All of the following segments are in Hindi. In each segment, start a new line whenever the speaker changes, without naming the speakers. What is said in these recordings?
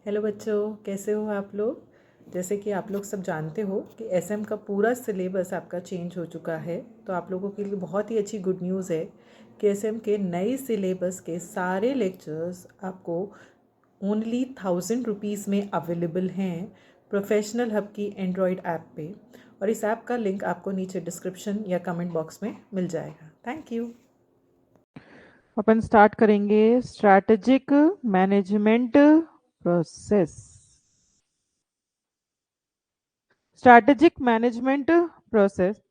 हेलो बच्चों, कैसे हो आप लोग। जैसे कि आप लोग सब जानते हो कि एसएम का पूरा सिलेबस आपका चेंज हो चुका है। तो आप लोगों के लिए बहुत ही अच्छी गुड न्यूज़ है कि एसएम के नए सिलेबस के सारे लेक्चर्स आपको ओनली 1000 रुपीज़ में अवेलेबल हैं प्रोफेशनल हब की एंड्रॉयड ऐप पे। और इस ऐप का लिंक आपको नीचे डिस्क्रिप्शन या कमेंट बॉक्स में मिल जाएगा। Thank you.
अपन स्टार्ट करेंगे strategic management process. Strategic management process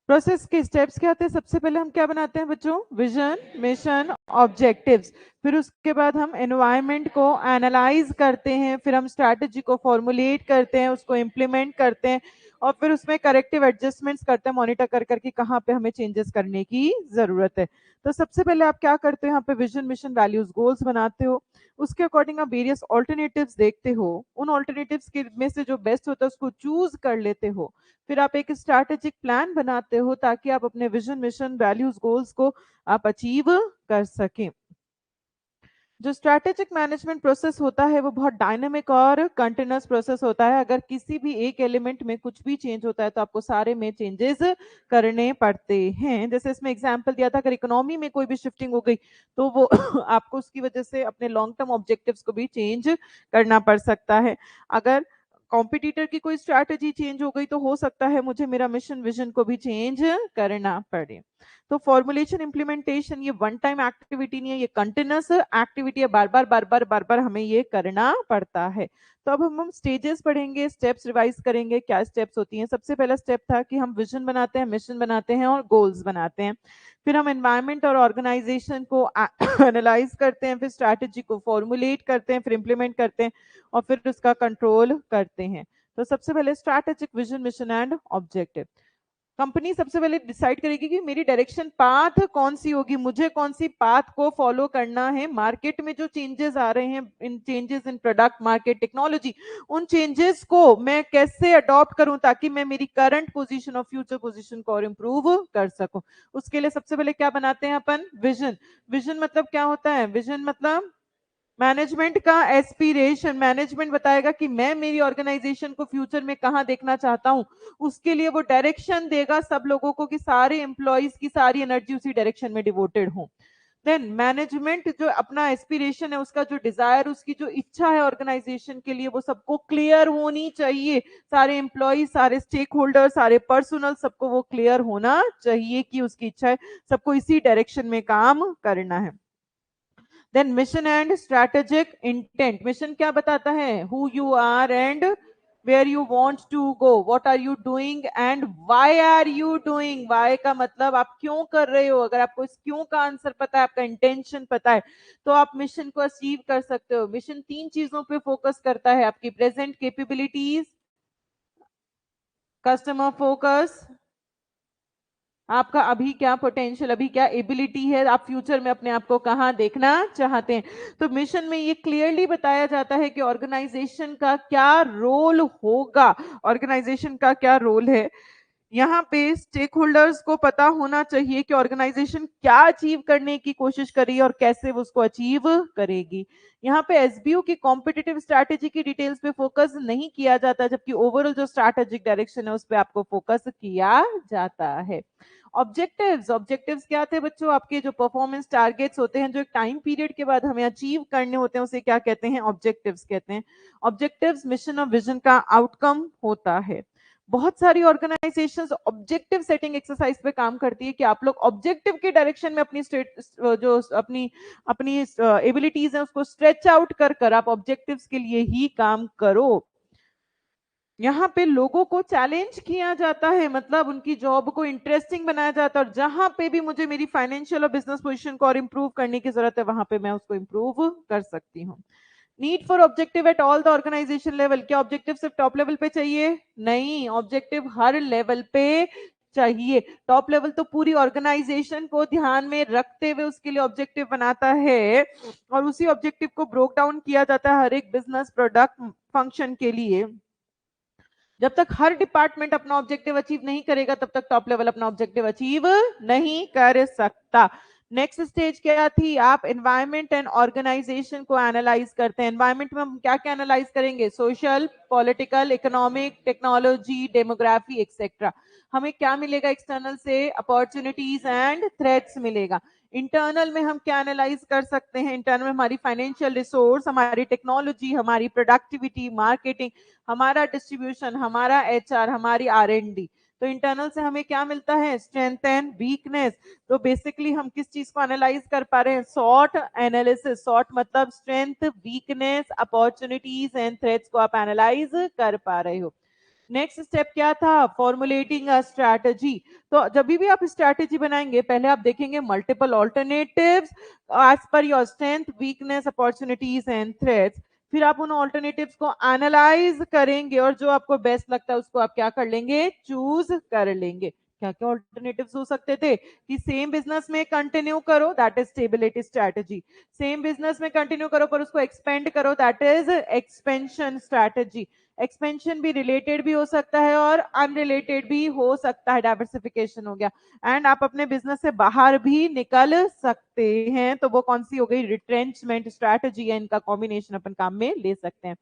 process के स्टेप्स क्या आते हैं? सबसे पहले हम क्या बनाते हैं बच्चों? Vision, mission, objectives. फिर उसके बाद हम एनवायरनमेंट को एनालाइज करते हैं, फिर हम स्ट्रैटेजी को फॉर्मुलेट करते हैं, उसको इम्प्लीमेंट करते हैं और फिर उसमें करेक्टिव एडजस्टमेंट्स करते हैं, मॉनिटर कर करके कहाँ पे हमें चेंजेस करने की जरूरत है। तो सबसे पहले आप क्या करते हो? यहाँ पे विजन, मिशन, वैल्यूज, गोल्स बनाते हो। उसके अकॉर्डिंग आप वेरियस ऑल्टरनेटिव्स देखते हो, उन ऑल्टरनेटिव्स के में से जो बेस्ट होता है उसको चूज कर लेते हो। फिर आप एक स्ट्रैटेजिक प्लान बनाते हो ताकि आप अपने विजन, मिशन, वैल्यूज, गोल्स को आप अचीव कर सकें। जो स्ट्रैटेजिक मैनेजमेंट प्रोसेस होता है वो बहुत डायनेमिक और कंटिन्यूस प्रोसेस होता है। अगर किसी भी एक एलिमेंट में कुछ भी चेंज होता है तो आपको सारे में चेंजेस करने पड़ते हैं। जैसे इसमें एग्जांपल दिया था, अगर इकोनॉमी में कोई भी शिफ्टिंग हो गई तो वो आपको उसकी वजह से अपने लॉन्ग टर्म ऑब्जेक्टिव्स को भी चेंज करना पड़ सकता है। अगर कॉम्पिटिटर की कोई स्ट्रैटेजी चेंज हो गई तो हो सकता है मुझे मेरा मिशन, विजन को भी चेंज करना पड़े। तो फॉर्मुलेशन, इंप्लीमेंटेशन ये वन टाइम एक्टिविटी नहीं है, ये कंटिन्यूस एक्टिविटी है। बार बार हमें ये करना पड़ता है। तो अब हम स्टेजेस पढ़ेंगे, स्टेप्स रिवाइज करेंगे। क्या स्टेप्स होती हैं? सबसे पहला स्टेप था कि हम विजन बनाते हैं, मिशन बनाते हैं और गोल्स बनाते हैं। फिर हम एनवायरमेंट और ऑर्गेनाइजेशन को एनालाइज करते हैं, फिर स्ट्रैटेजी को फॉर्मुलेट करते हैं, फिर इंप्लीमेंट करते हैं और फिर उसका कंट्रोल करते हैं। तो सबसे पहले strategic, vision, mission and objective. Company सबसे पहले डिसाइड करेगी कि मेरी डायरेक्शन पाथ कौन सी होगी, मुझे कौन सी पाथ को फॉलो करना है। मार्केट में जो चेंजेस आ रहे हैं, इन changes in product, market, technology, उन चेंजेस को मैं कैसे अडॉप्ट करूं ताकि मैं मेरी करंट पोजीशन और फ्यूचर पोजीशन को और इंप्रूव कर सकूं। उसके लिए सबसे पहले क्या बनाते हैं अपन? विजन। विजन मतलब क्या होता है? विजन मतलब मैनेजमेंट का एस्पिरेशन। मैनेजमेंट बताएगा कि मैं मेरी ऑर्गेनाइजेशन को फ्यूचर में कहां देखना चाहता हूं। उसके लिए वो डायरेक्शन देगा सब लोगों को कि सारे एम्प्लॉयज की सारी एनर्जी उसी डायरेक्शन में डिवोटेड हो। देन मैनेजमेंट जो अपना एस्पिरेशन है, उसका जो डिजायर, उसकी जो इच्छा है ऑर्गेनाइजेशन के लिए, वो सबको क्लियर होनी चाहिए। सारे एम्प्लॉय, सारे स्टेक होल्डर, सारे पर्सनल, सबको वो क्लियर होना चाहिए कि उसकी इच्छा है, सबको इसी डायरेक्शन में काम करना है। Then mission and strategic intent. Mission क्या बताता है? Who you are and where you want to go, what are you doing and why are you doing. Why का मतलब आप क्यों कर रहे हो। अगर आपको इस क्यों का आंसर पता है, आपका इंटेंशन पता है, तो आप मिशन को अचीव कर सकते हो। मिशन तीन चीजों पे फोकस करता है, आपकी प्रेजेंट कैपेबिलिटीज, कस्टमर फोकस, आपका अभी क्या पोटेंशियल, अभी क्या एबिलिटी है, आप फ्यूचर में अपने आप को कहां देखना चाहते हैं। तो मिशन में ये क्लियरली बताया जाता है कि ऑर्गेनाइजेशन का क्या रोल होगा, ऑर्गेनाइजेशन का क्या रोल है। यहाँ पे स्टेक होल्डर्स को पता होना चाहिए कि ऑर्गेनाइजेशन क्या अचीव करने की कोशिश कर रही है और कैसे वो उसको अचीव करेगी। यहाँ पे एसबीओ की कॉम्पिटिटिव स्ट्रैटेजी की डिटेल्स पे फोकस नहीं किया जाता, जबकि ओवरऑल जो स्ट्रैटेजिक डायरेक्शन है उस पर आपको फोकस किया जाता है। ऑब्जेक्टिव्स। ऑब्जेक्टिव्स क्या थे बच्चों? आपके जो परफॉर्मेंस टारगेट्स होते हैं, जो एक टाइम पीरियड के बाद हमें अचीव करने होते हैं, उसे क्या कहते हैं? ऑब्जेक्टिव्स कहते हैं। ऑब्जेक्टिव्स मिशन और विजन का आउटकम होता है। बहुत सारी ऑर्गेनाइजेशंस ऑब्जेक्टिव सेटिंग एक्सरसाइज पे काम करती है कि आप लोग ऑब्जेक्टिव के डायरेक्शन में अपनी जो अपनी अपनी एबिलिटीज है उसको स्ट्रेच आउट कर कर आप ऑब्जेक्टिव्स के लिए ही काम करो। यहाँ पे लोगों को चैलेंज किया जाता है, मतलब उनकी जॉब को इंटरेस्टिंग बनाया जाता है, और जहां पे भी मुझे मेरी फाइनेंशियल और बिजनेस पोजीशन को और इंप्रूव करने की जरूरत है वहां पे मैं उसको इंप्रूव कर सकती हूँ। Need for objective at all the organisation level. क्या ऑब्जेक्टिव सिर्फ टॉप लेवल पे चाहिए? नहीं, ऑब्जेक्टिव हर लेवल पे चाहिए। टॉप लेवल तो पूरी ऑर्गेनाइजेशन को ध्यान में रखते हुए उसके लिए ऑब्जेक्टिव बनाता है और उसी ऑब्जेक्टिव को ब्रोक डाउन किया जाता है हर एक बिजनेस, प्रोडक्ट, फंक्शन के लिए। जब तक हर डिपार्टमेंट अपना ऑब्जेक्टिव अचीव नहीं करेगा तब तक टॉप लेवल अपना ऑब्जेक्टिव अचीव नहीं कर सकता। नेक्स्ट स्टेज क्या थी, आप एनवायरमेंट एंड ऑर्गेनाइजेशन को एनालाइज करते हैं। एनवायरमेंट में हम क्या क्या एनालाइज करेंगे, social, political, economic, technology, demography etcetera. हमें क्या मिलेगा एक्सटर्नल से, अपॉर्चुनिटीज एंड थ्रेट्स मिलेगा। इंटरनल में हम क्या एनालाइज कर सकते हैं, इंटरनल में हमारी फाइनेंशियल रिसोर्स, हमारी टेक्नोलॉजी, हमारी प्रोडक्टिविटी, मार्केटिंग, हमारा डिस्ट्रीब्यूशन, हमारा एचआर, हमारी आर&डी। तो इंटरनल से हमें क्या मिलता है, स्ट्रेंथ एंड वीकनेस। तो बेसिकली हम किस चीज को एनालाइज कर पा रहे हैं, सॉट एनालिसिस। सॉट मतलब strength, weakness, opportunities and threats को आप एनालाइज कर पा रहे हो। नेक्स्ट स्टेप क्या था, फॉर्मुलेटिंग अ स्ट्रैटेजी। तो जब भी आप स्ट्रैटेजी बनाएंगे, पहले आप देखेंगे multiple alternatives as per your strength, weakness, opportunities and threats. फिर आप उन ऑल्टरनेटिव्स को एनालाइज करेंगे और जो आपको बेस्ट लगता है उसको आप क्या कर लेंगे, चूज कर लेंगे। क्या क्या ऑल्टरनेटिव्स हो सकते थे कि सेम बिजनेस में कंटिन्यू करो, that is stability strategy. Same business में कंटिन्यू करो पर उसको एक्सपेंड करो, that is expansion strategy. Expansion भी रिलेटेड भी हो सकता है और अनरिलेटेड भी हो सकता है, डाइवर्सिफिकेशन हो गया। एंड आप अपने बिजनेस से बाहर भी निकल सकते हैं, तो वो कौन सी हो गई, रिट्रेंचमेंट स्ट्रैटेजी है। इनका कॉम्बिनेशन अपन काम में ले सकते हैं।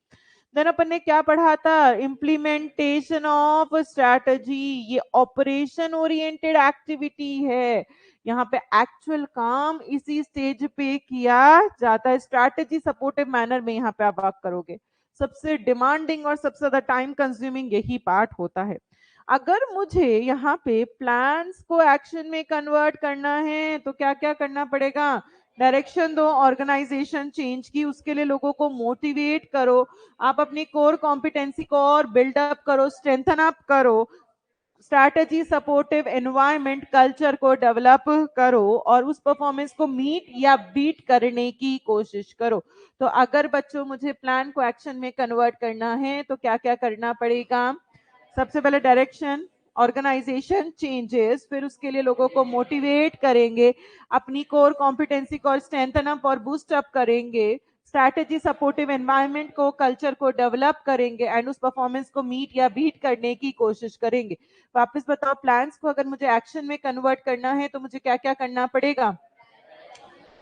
देन अपन ने क्या पढ़ा था, इम्प्लीमेंटेशन ऑफ स्ट्रैटेजी। ये ऑपरेशन ओरिएंटेड एक्टिविटी है, यहाँ पे एक्चुअल काम इसी स्टेज पे किया जाता है। स्ट्रैटेजी सपोर्टिव मैनर में यहाँ पे आप वर्क करोगे। सबसे डिमांडिंग और सबसे ज्यादा टाइम कंज्यूमिंग यही पार्ट होता है। अगर मुझे यहाँ पे प्लान्स को एक्शन में कन्वर्ट करना है तो क्या क्या करना पड़ेगा, डायरेक्शन दो ऑर्गेनाइजेशन चेंज की, उसके लिए लोगों को मोटिवेट करो, आप अपनी कोर कॉम्पिटेंसी को और बिल्डअप करो, स्ट्रेंथन अप करो, स्ट्रैटेजी सपोर्टिव एनवायरनमेंट कल्चर को डेवलप करो और उस परफॉर्मेंस को मीट या बीट करने की कोशिश करो। तो अगर बच्चों मुझे प्लान को एक्शन में कन्वर्ट करना है तो क्या क्या करना पड़ेगा, सबसे पहले डायरेक्शन, ऑर्गेनाइजेशन चेंजेस, फिर उसके लिए लोगों को मोटिवेट करेंगे, अपनी कोर कॉम्पिटेंसी को स्ट्रेंथन अप और बूस्ट अप करेंगे, स्ट्रैटेजी सपोर्टिव एनवायरनमेंट को, कल्चर को डेवलप करेंगे एंड उस परफॉर्मेंस को मीट या बीट करने की कोशिश करेंगे। वापस बताओ, प्लान्स को अगर मुझे एक्शन में कन्वर्ट करना है तो मुझे क्या क्या करना पड़ेगा,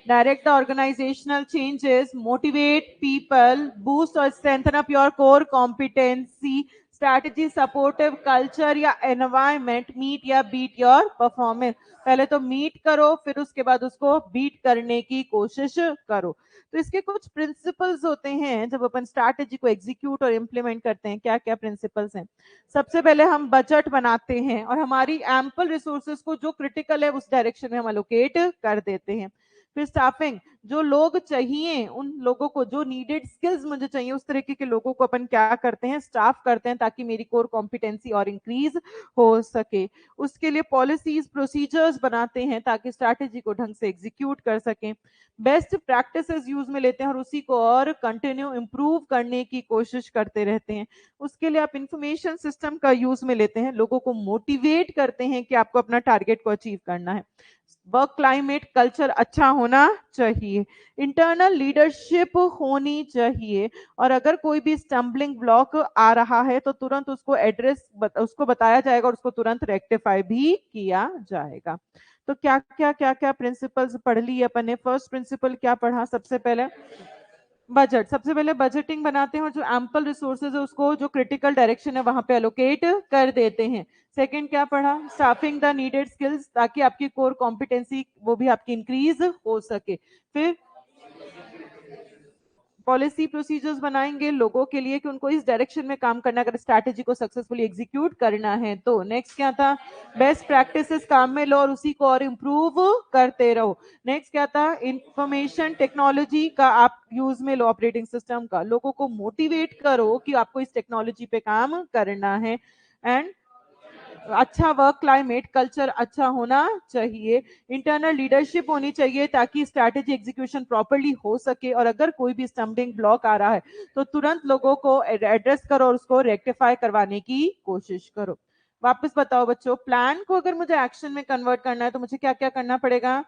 direct the organizational changes, motivate people, boost or strengthen up your core competency, strategy supportive culture या environment, meet या beat your performance। पहले तो मीट करो फिर उसके बाद उसको बीट करने की कोशिश करो। तो इसके कुछ प्रिंसिपल्स होते हैं जब अपन स्ट्रैटेजी को एग्जीक्यूट और इंप्लीमेंट करते हैं। क्या क्या प्रिंसिपल्स हैं, सबसे पहले हम बजट बनाते हैं और हमारी एम्पल रिसोर्सेज को जो क्रिटिकल है उस डायरेक्शन में हम अलोकेट कर देते हैं। फिर स्टाफिंग, जो लोग चाहिए उन लोगों को, जो नीडेड स्किल्स मुझे चाहिए उस तरीके के लोगों को अपन क्या करते हैं, स्टाफ करते हैं ताकि मेरी कोर कॉम्पिटेंसी और इंक्रीज हो सके। उसके लिए पॉलिसीज प्रोसीजर्स बनाते हैं ताकि स्ट्रैटेजी को ढंग से एग्जीक्यूट कर सकें। बेस्ट प्रैक्टिसेस यूज में लेते हैं और उसी को और कंटिन्यू इंप्रूव करने की कोशिश करते रहते हैं। उसके लिए आप इंफॉर्मेशन सिस्टम का यूज में लेते हैं, लोगों को मोटिवेट करते हैं कि आपको अपना टारगेट को अचीव करना है। वर्क क्लाइमेट कल्चर अच्छा होना चाहिए, इंटरनल लीडरशिप होनी चाहिए और अगर कोई भी स्टम्बलिंग ब्लॉक आ रहा है तो तुरंत उसको उसको बताया जाएगा और उसको तुरंत रेक्टिफाई भी किया जाएगा। तो क्या क्या प्रिंसिपल्स पढ़ ली अपन ने। फर्स्ट प्रिंसिपल क्या पढ़ा, सबसे पहले बजट। सबसे पहले बजटिंग बनाते हैं और जो एम्पल रिसोर्सेज है उसको जो क्रिटिकल डायरेक्शन है वहां पे अलोकेट कर देते हैं। सेकंड क्या पढ़ा, स्टाफिंग द नीडेड स्किल्स ताकि आपकी कोर कॉम्पिटेंसी वो भी आपकी इंक्रीज हो सके। फिर पॉलिसी प्रोसीजर्स बनाएंगे लोगों के लिए कि उनको इस डायरेक्शन में काम करना, अगर स्ट्रैटेजी को सक्सेसफुली एग्जीक्यूट करना है तो। नेक्स्ट क्या था, बेस्ट प्रैक्टिसेस काम में लो और उसी को और इम्प्रूव करते रहो। नेक्स्ट क्या था, इंफॉर्मेशन टेक्नोलॉजी का आप यूज में लो, ऑपरेटिंग सिस्टम का, लोगों को मोटिवेट करो कि आपको इस टेक्नोलॉजी पे काम करना है। एंड अच्छा वर्क क्लाइमेट कल्चर अच्छा होना चाहिए, इंटरनल लीडरशिप होनी चाहिए ताकि स्ट्रैटेजी एग्जीक्यूशन प्रॉपर्ली हो सके और अगर कोई भी स्टम्बलिंग ब्लॉक आ रहा है तो तुरंत लोगों को एड्रेस करो और उसको रेक्टिफाई करवाने की कोशिश करो। वापस बताओ बच्चों, प्लान को अगर मुझे एक्शन में कन्वर्ट करना है तो मुझे क्या क्या करना पड़ेगा,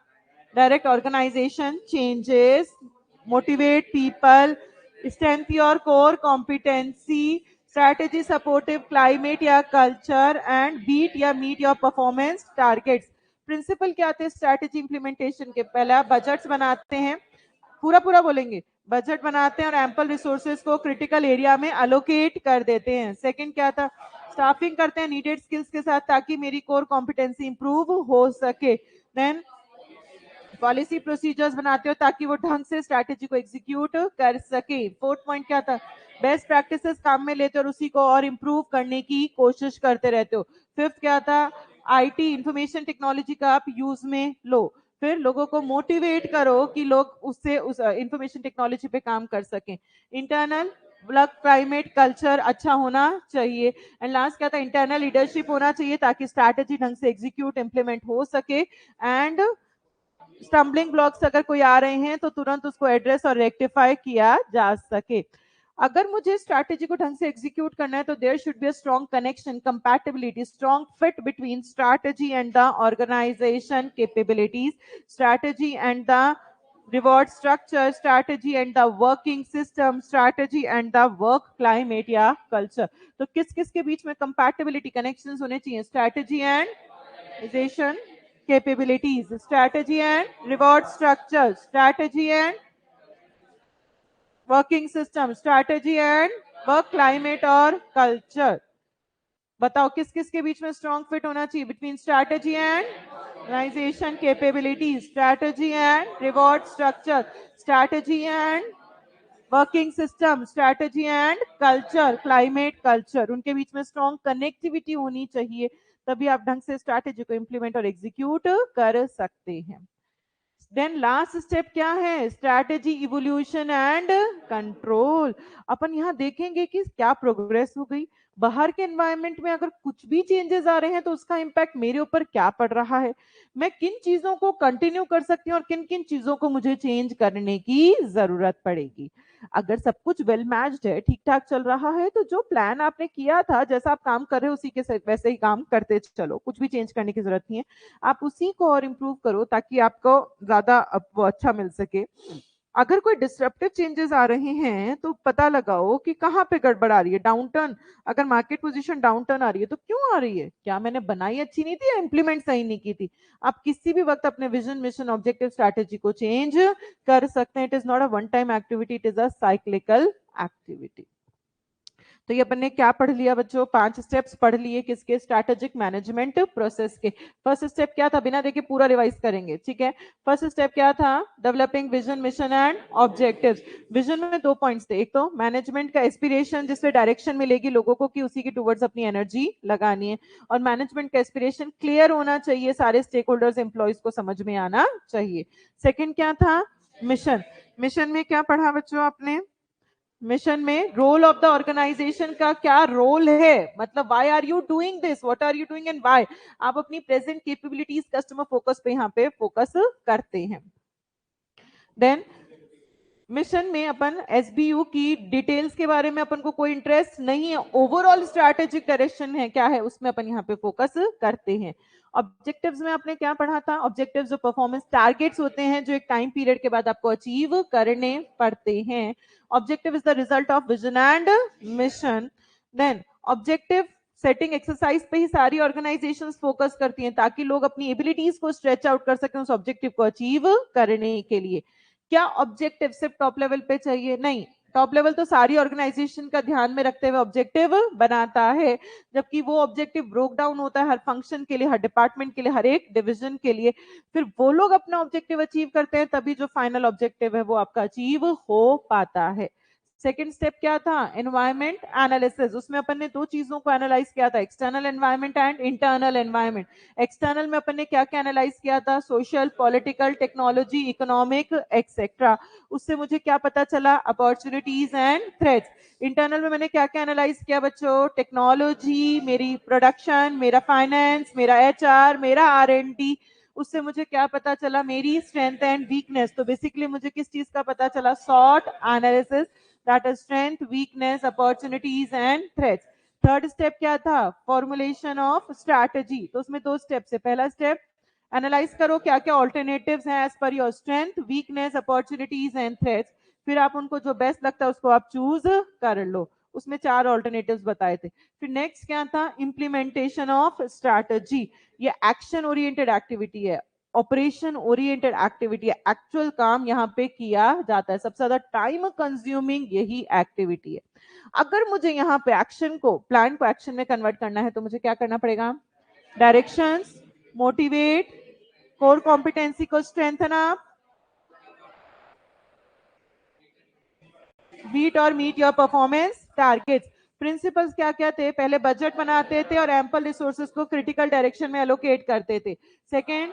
direct organisation changes, motivate people, strength your core competency, strategy supportive climate या कल्चर एंड बीट या meet your performance targets. Principle क्या आते हैं स्ट्रैटेजी इंप्लीमेंटेशन के? पहले आप बजट्स बनाते हैं, पूरा पूरा बोलेंगे, बजट बनाते हैं और एम्पल रिसोर्सेज को क्रिटिकल एरिया में अलोकेट कर देते हैं। सेकंड क्या था? स्टाफिंग करते हैं नीडेड स्किल्स के साथ ताकि मेरी कोर कॉम्पिटेंसी इंप्रूव हो सके। देन पॉलिसी प्रोसीजर्स बनाते हो ताकि वो ढंग से स्ट्रैटेजी को एग्जीक्यूट कर सके। फोर्थ पॉइंट क्या था? बेस्ट प्रैक्टिसेस काम में लेते हो और उसी को और इम्प्रूव करने की कोशिश करते रहते हो। फिफ्थ क्या था? आईटी इंफॉर्मेशन टेक्नोलॉजी का आप यूज में लो, फिर लोगों को मोटिवेट करो कि लोग उससे उस इंफॉर्मेशन टेक्नोलॉजी पे काम कर सकें। इंटरनल वर्क क्लाइमेट कल्चर अच्छा होना चाहिए। एंड लास्ट क्या था? इंटरनल लीडरशिप होना चाहिए ताकि स्ट्रैटेजी ढंग से एग्जीक्यूट इंप्लीमेंट हो सके। एंड स्टम्बलिंग ब्लॉक्स अगर कोई आ रहे हैं तो तुरंत उसको एड्रेस और रेक्टिफाई किया जा सके। अगर मुझे स्ट्रैटेजी को ढंग से एग्जीक्यूट करना है तो there should be a strong connection, compatibility, strong fit between strategy and the organisation capabilities, strategy and the reward structure, strategy and the working system, strategy and the work climate या कल्चर। तो किस किस के बीच में कंपैटिबिलिटी कनेक्शंस होने चाहिए? Strategy and organization capabilities, strategy and reward structure, strategy and working system, strategy and work climate और culture। बताओ किस किस के बीच में स्ट्रॉन्ग फिट होना चाहिए? Between strategy and organisation capabilities, strategy and reward structure, strategy and working system, strategy and culture, climate culture, उनके बीच में स्ट्रॉन्ग कनेक्टिविटी होनी चाहिए, तभी आप ढंग से स्ट्रैटेजी को इंप्लीमेंट और एग्जीक्यूट कर सकते हैं। देन लास्ट स्टेप क्या है? Strategy evolution and control. अपन यहाँ देखेंगे कि क्या प्रोग्रेस हो गई, बाहर के एनवायरनमेंट में अगर कुछ भी चेंजेस आ रहे हैं तो उसका इम्पैक्ट मेरे ऊपर क्या पड़ रहा है, मैं किन चीजों को कंटिन्यू कर सकती हूँ और किन किन चीजों को मुझे चेंज करने की जरूरत पड़ेगी। अगर सब कुछ वेल मैच्ड है, ठीक ठाक चल रहा है, तो जो प्लान आपने किया था, जैसा आप काम कर रहे हो उसी के वैसे ही काम करते चलो, कुछ भी चेंज करने की जरूरत नहीं है। आप उसी को और इम्प्रूव करो ताकि आपको ज्यादा वो अच्छा मिल सके। अगर कोई डिस्ट्रप्टिव चेंजेस आ रहे हैं तो पता लगाओ कि कहाँ पे गड़बड़ आ रही है। डाउनटर्न, अगर मार्केट पोजीशन डाउनटर्न आ रही है तो क्यों आ रही है? क्या मैंने बनाई अच्छी नहीं थी या इंप्लीमेंट सही नहीं की थी? आप किसी भी वक्त अपने विजन, मिशन, ऑब्जेक्टिव, स्ट्रैटेजी को चेंज कर सकते हैं। It is not a one time activity, it is a cyclical activity. तो ये अपन ने क्या पढ़ लिया बच्चों? 5 स्टेप्स पढ़ लिए किसके? स्ट्रैटेजिक मैनेजमेंट प्रोसेस के। फर्स्ट स्टेप क्या था? बिना देखे पूरा रिवाइज करेंगे, ठीक है। फर्स्ट स्टेप क्या था? Developing vision, mission and objectives. Vision में 2 पॉइंट्स थे, एक तो मैनेजमेंट का एस्पिरेशन जिससे डायरेक्शन मिलेगी लोगों को कि उसी के टुवर्ड्स अपनी एनर्जी लगानी है, और मैनेजमेंट का एस्पिरेशन क्लियर होना चाहिए, सारे स्टेक होल्डर्स एम्प्लॉयज को समझ में आना चाहिए। सेकेंड क्या था? मिशन। मिशन में क्या पढ़ा बच्चों आपने? मिशन में रोल ऑफ द ऑर्गेनाइजेशन का क्या रोल है, मतलब why are you doing this, what are you doing and why. आप अपनी प्रेजेंट कैपेबिलिटीज, कस्टमर फोकस पे यहाँ पे फोकस करते हैं। देन मिशन में अपन एसबीयू की डिटेल्स के बारे में अपन को कोई इंटरेस्ट नहीं है, ओवरऑल स्ट्रैटेजिक डायरेक्शन है क्या है उसमें अपन यहाँ पे फोकस करते हैं। ऑब्जेक्टिव्स में आपने क्या पढ़ा था? ऑब्जेक्टिव्स जो परफॉर्मेंस टारगेट्स होते हैं जो एक टाइम पीरियड के बाद आपको अचीव करने पड़ते हैं। Objective is the result of vision and mission. Then objective setting exercise पे ही सारी ऑर्गेनाइजेशंस फोकस करती हैं ताकि लोग अपनी एबिलिटीज को स्ट्रेच आउट कर सकें उस ऑब्जेक्टिव को अचीव करने के लिए। क्या ऑब्जेक्टिव सिर्फ टॉप लेवल पे चाहिए? नहीं, टॉप लेवल तो सारी ऑर्गेनाइजेशन का ध्यान में रखते हुए ऑब्जेक्टिव बनाता है, जबकि वो ऑब्जेक्टिव ब्रोक डाउन होता है हर फंक्शन के लिए, हर डिपार्टमेंट के लिए, हर एक डिवीजन के लिए। फिर वो लोग अपना ऑब्जेक्टिव अचीव करते हैं, तभी जो फाइनल ऑब्जेक्टिव है वो आपका अचीव हो पाता है। सेकेंड स्टेप क्या था? Environment analysis. उसमें अपन ने 2 चीजों को एनालाइज किया था, external environment and internal environment. External में अपन ने क्या क्या एनालाइज किया था? Social, political, technology, economic etcetera. उससे मुझे क्या पता चला? Opportunities and threats. इंटरनल में मैंने क्या क्या एनालाइज किया बच्चों? टेक्नोलॉजी, मेरी प्रोडक्शन, मेरा फाइनेंस, मेरा एचआर, मेरा आर&डी। उससे मुझे क्या पता चला? मेरी स्ट्रेंथ एंड वीकनेस। तो बेसिकली मुझे किस चीज का पता चला? सॉट analysis, that is strength, weakness, opportunities and threats. Third step क्या था? Formulation of strategy. तो उसमें 2 स्टेप है। पहला स्टेप एनालाइज करो क्या क्या ऑल्टरनेटिव्स हैं as per your strength, weakness, opportunities and threats. फिर आप उनको जो बेस्ट लगता है उसको आप चूज कर लो। उसमें 4 ऑल्टरनेटिव्स बताए थे। फिर नेक्स्ट क्या था, इम्प्लीमेंटेशन ऑफ स्ट्रैटेजी, ये एक्शन ओरिएंटेड एक्टिविटी है, ऑपरेशन ओरिएंटेड एक्टिविटी है, एक्चुअल काम यहाँ पे किया जाता है, सबसे ज्यादा टाइम कंज्यूमिंग यही एक्टिविटी है। अगर मुझे यहाँ पे एक्शन को, प्लान को एक्शन में कन्वर्ट करना है तो मुझे क्या करना पड़ेगा, डायरेक्शंस, मोटिवेट, कोर कॉम्पिटेंसी को स्ट्रेंथन अप, बीट और meet your performance targets. Principles क्या क्या थे, पहले बजट बनाते थे और एम्पल रिसोर्सेज को क्रिटिकल डायरेक्शन में एलोकेट करते थे। सेकेंड,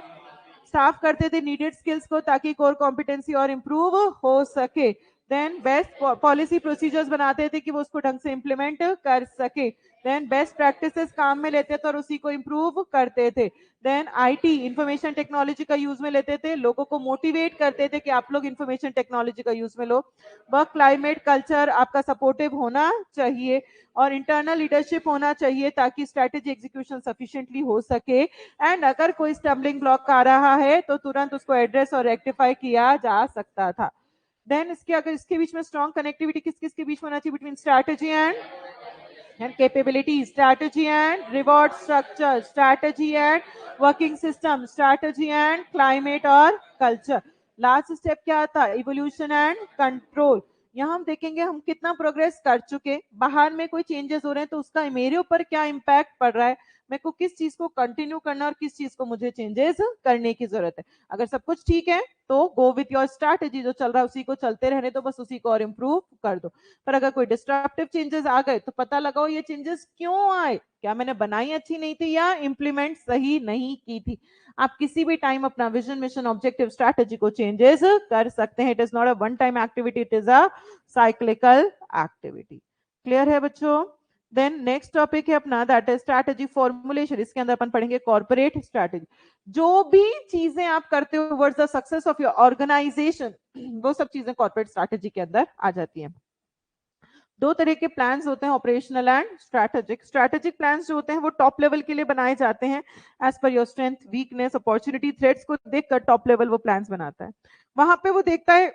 साफ करते थे नीडेड स्किल्स को ताकि कोर कॉम्पिटेंसी और इंप्रूव हो सके। देन बेस्ट पॉलिसी प्रोसीजर्स बनाते थे कि वो उसको ढंग से इंप्लीमेंट कर सके। देन बेस्ट प्रैक्टिसेस काम में लेते थे और उसी को इंप्रूव करते थे। देन आईटी, इंफॉर्मेशन टेक्नोलॉजी का यूज में लेते थे, लोगों को मोटिवेट करते थे कि आप लोग इंफॉर्मेशन टेक्नोलॉजी का यूज में लो। वर्क क्लाइमेट कल्चर आपका सपोर्टिव होना चाहिए और इंटरनल लीडरशिप होना चाहिए ताकि स्ट्रैटेजी एग्जीक्यूशन सफिशिएंटली हो सके। एंड अगर कोई स्टम्बलिंग ब्लॉक आ रहा है तो तुरंत उसको एड्रेस और रेक्टिफाई किया जा सकता था। देन इसके अगर इसके बीच में स्ट्रॉन्ग कनेक्टिविटी किस किस के बीच में होना चाहिए, between strategy and capability, strategy and reward structure, strategy and working system, strategy and climate और culture. लास्ट स्टेप क्या था, इवोल्यूशन एंड कंट्रोल। यहाँ हम देखेंगे हम कितना प्रोग्रेस कर चुके, बाहर में कोई चेंजेस हो रहे हैं तो उसका मेरे ऊपर क्या इम्पैक्ट पड़ रहा है, मेरे को किस चीज को कंटिन्यू करना और किस चीज को मुझे चेंजेस करने की जरूरत है। अगर सब कुछ ठीक है तो गो विथ योर स्ट्रैटेजी, जो चल रहा है उसी को चलते रहने दो, बस उसी को और इम्प्रूव कर दो। पर अगर कोई डिस्ट्रप्टिव चेंजेस आ गए तो पता लगाओ ये चेंजेस क्यों आए, क्या मैंने बनाई अच्छी नहीं थी या इंप्लीमेंट सही नहीं की थी। आप किसी भी टाइम अपना विजन, मिशन, ऑब्जेक्टिव, स्ट्रैटेजी को चेंजेस कर सकते हैं। It is not a one time activity, it is a cyclical activity. Clear है बच्चों? देन नेक्स्ट टॉपिक है अपना, दैट इज स्ट्रैटेजी फॉर्मुलेशन। इसके अंदर अपन पढ़ेंगे कॉर्पोरेट स्ट्रैटेजी। जो भी चीजें आप करते हो towards the success of your organisation, वो सब चीजें कॉर्पोरेट स्ट्रैटेजी के अंदर आ जाती हैं। दो तरह के प्लान्स होते हैं, operational and strategic. Strategic plans जो होते हैं वो टॉप लेवल के लिए बनाए जाते हैं, as per your strength, weakness, opportunity, threats को देखकर टॉप लेवल वो प्लान्स बनाता है। वहां पे वो देखता है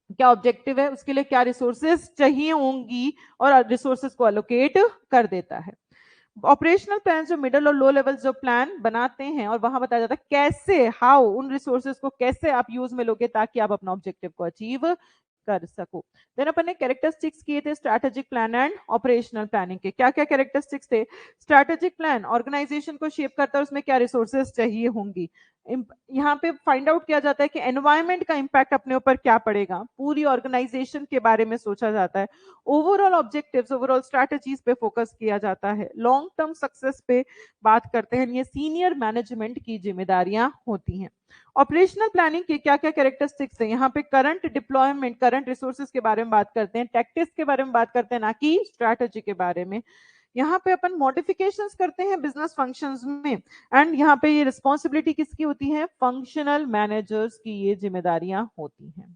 क्या ऑब्जेक्टिव है, उसके लिए क्या रिसोर्सेज चाहिए होंगी और रिसोर्सेज को अलोकेट कर देता है। ऑपरेशनल प्लान जो मिडिल और लो लेवल जो प्लान बनाते हैं और वहां बताया जाता है कैसे, हाउ, उन रिसोर्सेज को कैसे आप यूज में लोगे ताकि आप अपना ऑब्जेक्टिव को अचीव कर सको। देन अपन ने कैरेक्टरिस्टिक्स किए थे strategic plan and operational planning के। क्या क्या कैरेक्टरिस्टिक्स थे? स्ट्रैटेजिक प्लान ऑर्गेनाइजेशन को शेप करता है, उसमें क्या रिसोर्सेज चाहिए होंगी। यहाँ पे फाइंड आउट किया जाता है कि एनवायरमेंट का इंपैक्ट अपने ऊपर क्या पड़ेगा, पूरी ऑर्गेनाइजेशन के बारे में सोचा जाता है। ओवरऑल ऑब्जेक्टिव्स, ओवरऑल स्ट्रैटेजीज पे फोकस किया जाता है। लॉन्ग टर्म सक्सेस पे बात करते हैं, ये सीनियर मैनेजमेंट की जिम्मेदारियां होती हैं। ऑपरेशनल प्लानिंग के क्या क्या कैरेक्टरिस्टिक्स हैं? यहाँ पे करंट डिप्लॉयमेंट, करंट रिसोर्सेज के बारे में बात करते हैं, टैक्टिक्स के बारे में बात करते हैं, ना कि स्ट्रैटेजी के बारे में। यहाँ पे अपन मॉडिफिकेशंस करते हैं बिजनेस फंक्शंस में, एंड यहाँ पे ये रिस्पॉन्सिबिलिटी किसकी होती है? फंक्शनल मैनेजर्स की ये जिम्मेदारियां होती हैं।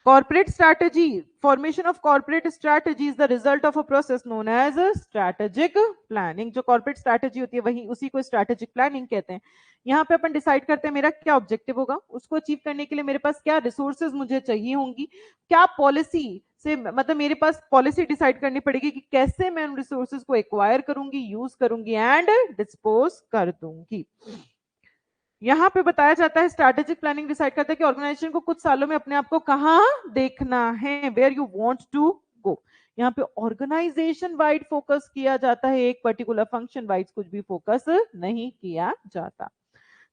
Corporate strategy, formation of corporate strategy is the result of a process known as strategic planning. जो corporate strategy होती है वही उसी को strategic planning कहते हैं। यहाँ पे अपन डिसाइड करते हैं मेरा क्या ऑब्जेक्टिव होगा, उसको अचीव करने के लिए मेरे पास क्या रिसोर्सेज मुझे चाहिए होंगी, क्या पॉलिसी से, मतलब मेरे पास पॉलिसी डिसाइड करनी पड़ेगी कि कैसे मैं उन रिसोर्सेज को एक्वायर करूंगी, यूज करूंगी एंड डिस्पोज कर दूंगी। यहाँ पे बताया जाता है स्ट्रैटेजिक प्लानिंग डिसाइड करता है कि ऑर्गेनाइजेशन को कुछ सालों में अपने आप को कहाँ देखना है, where you want to go. यहाँ पे ऑर्गेनाइजेशन वाइड फोकस किया जाता है, एक पर्टिकुलर फंक्शन वाइड कुछ भी फोकस नहीं किया जाता।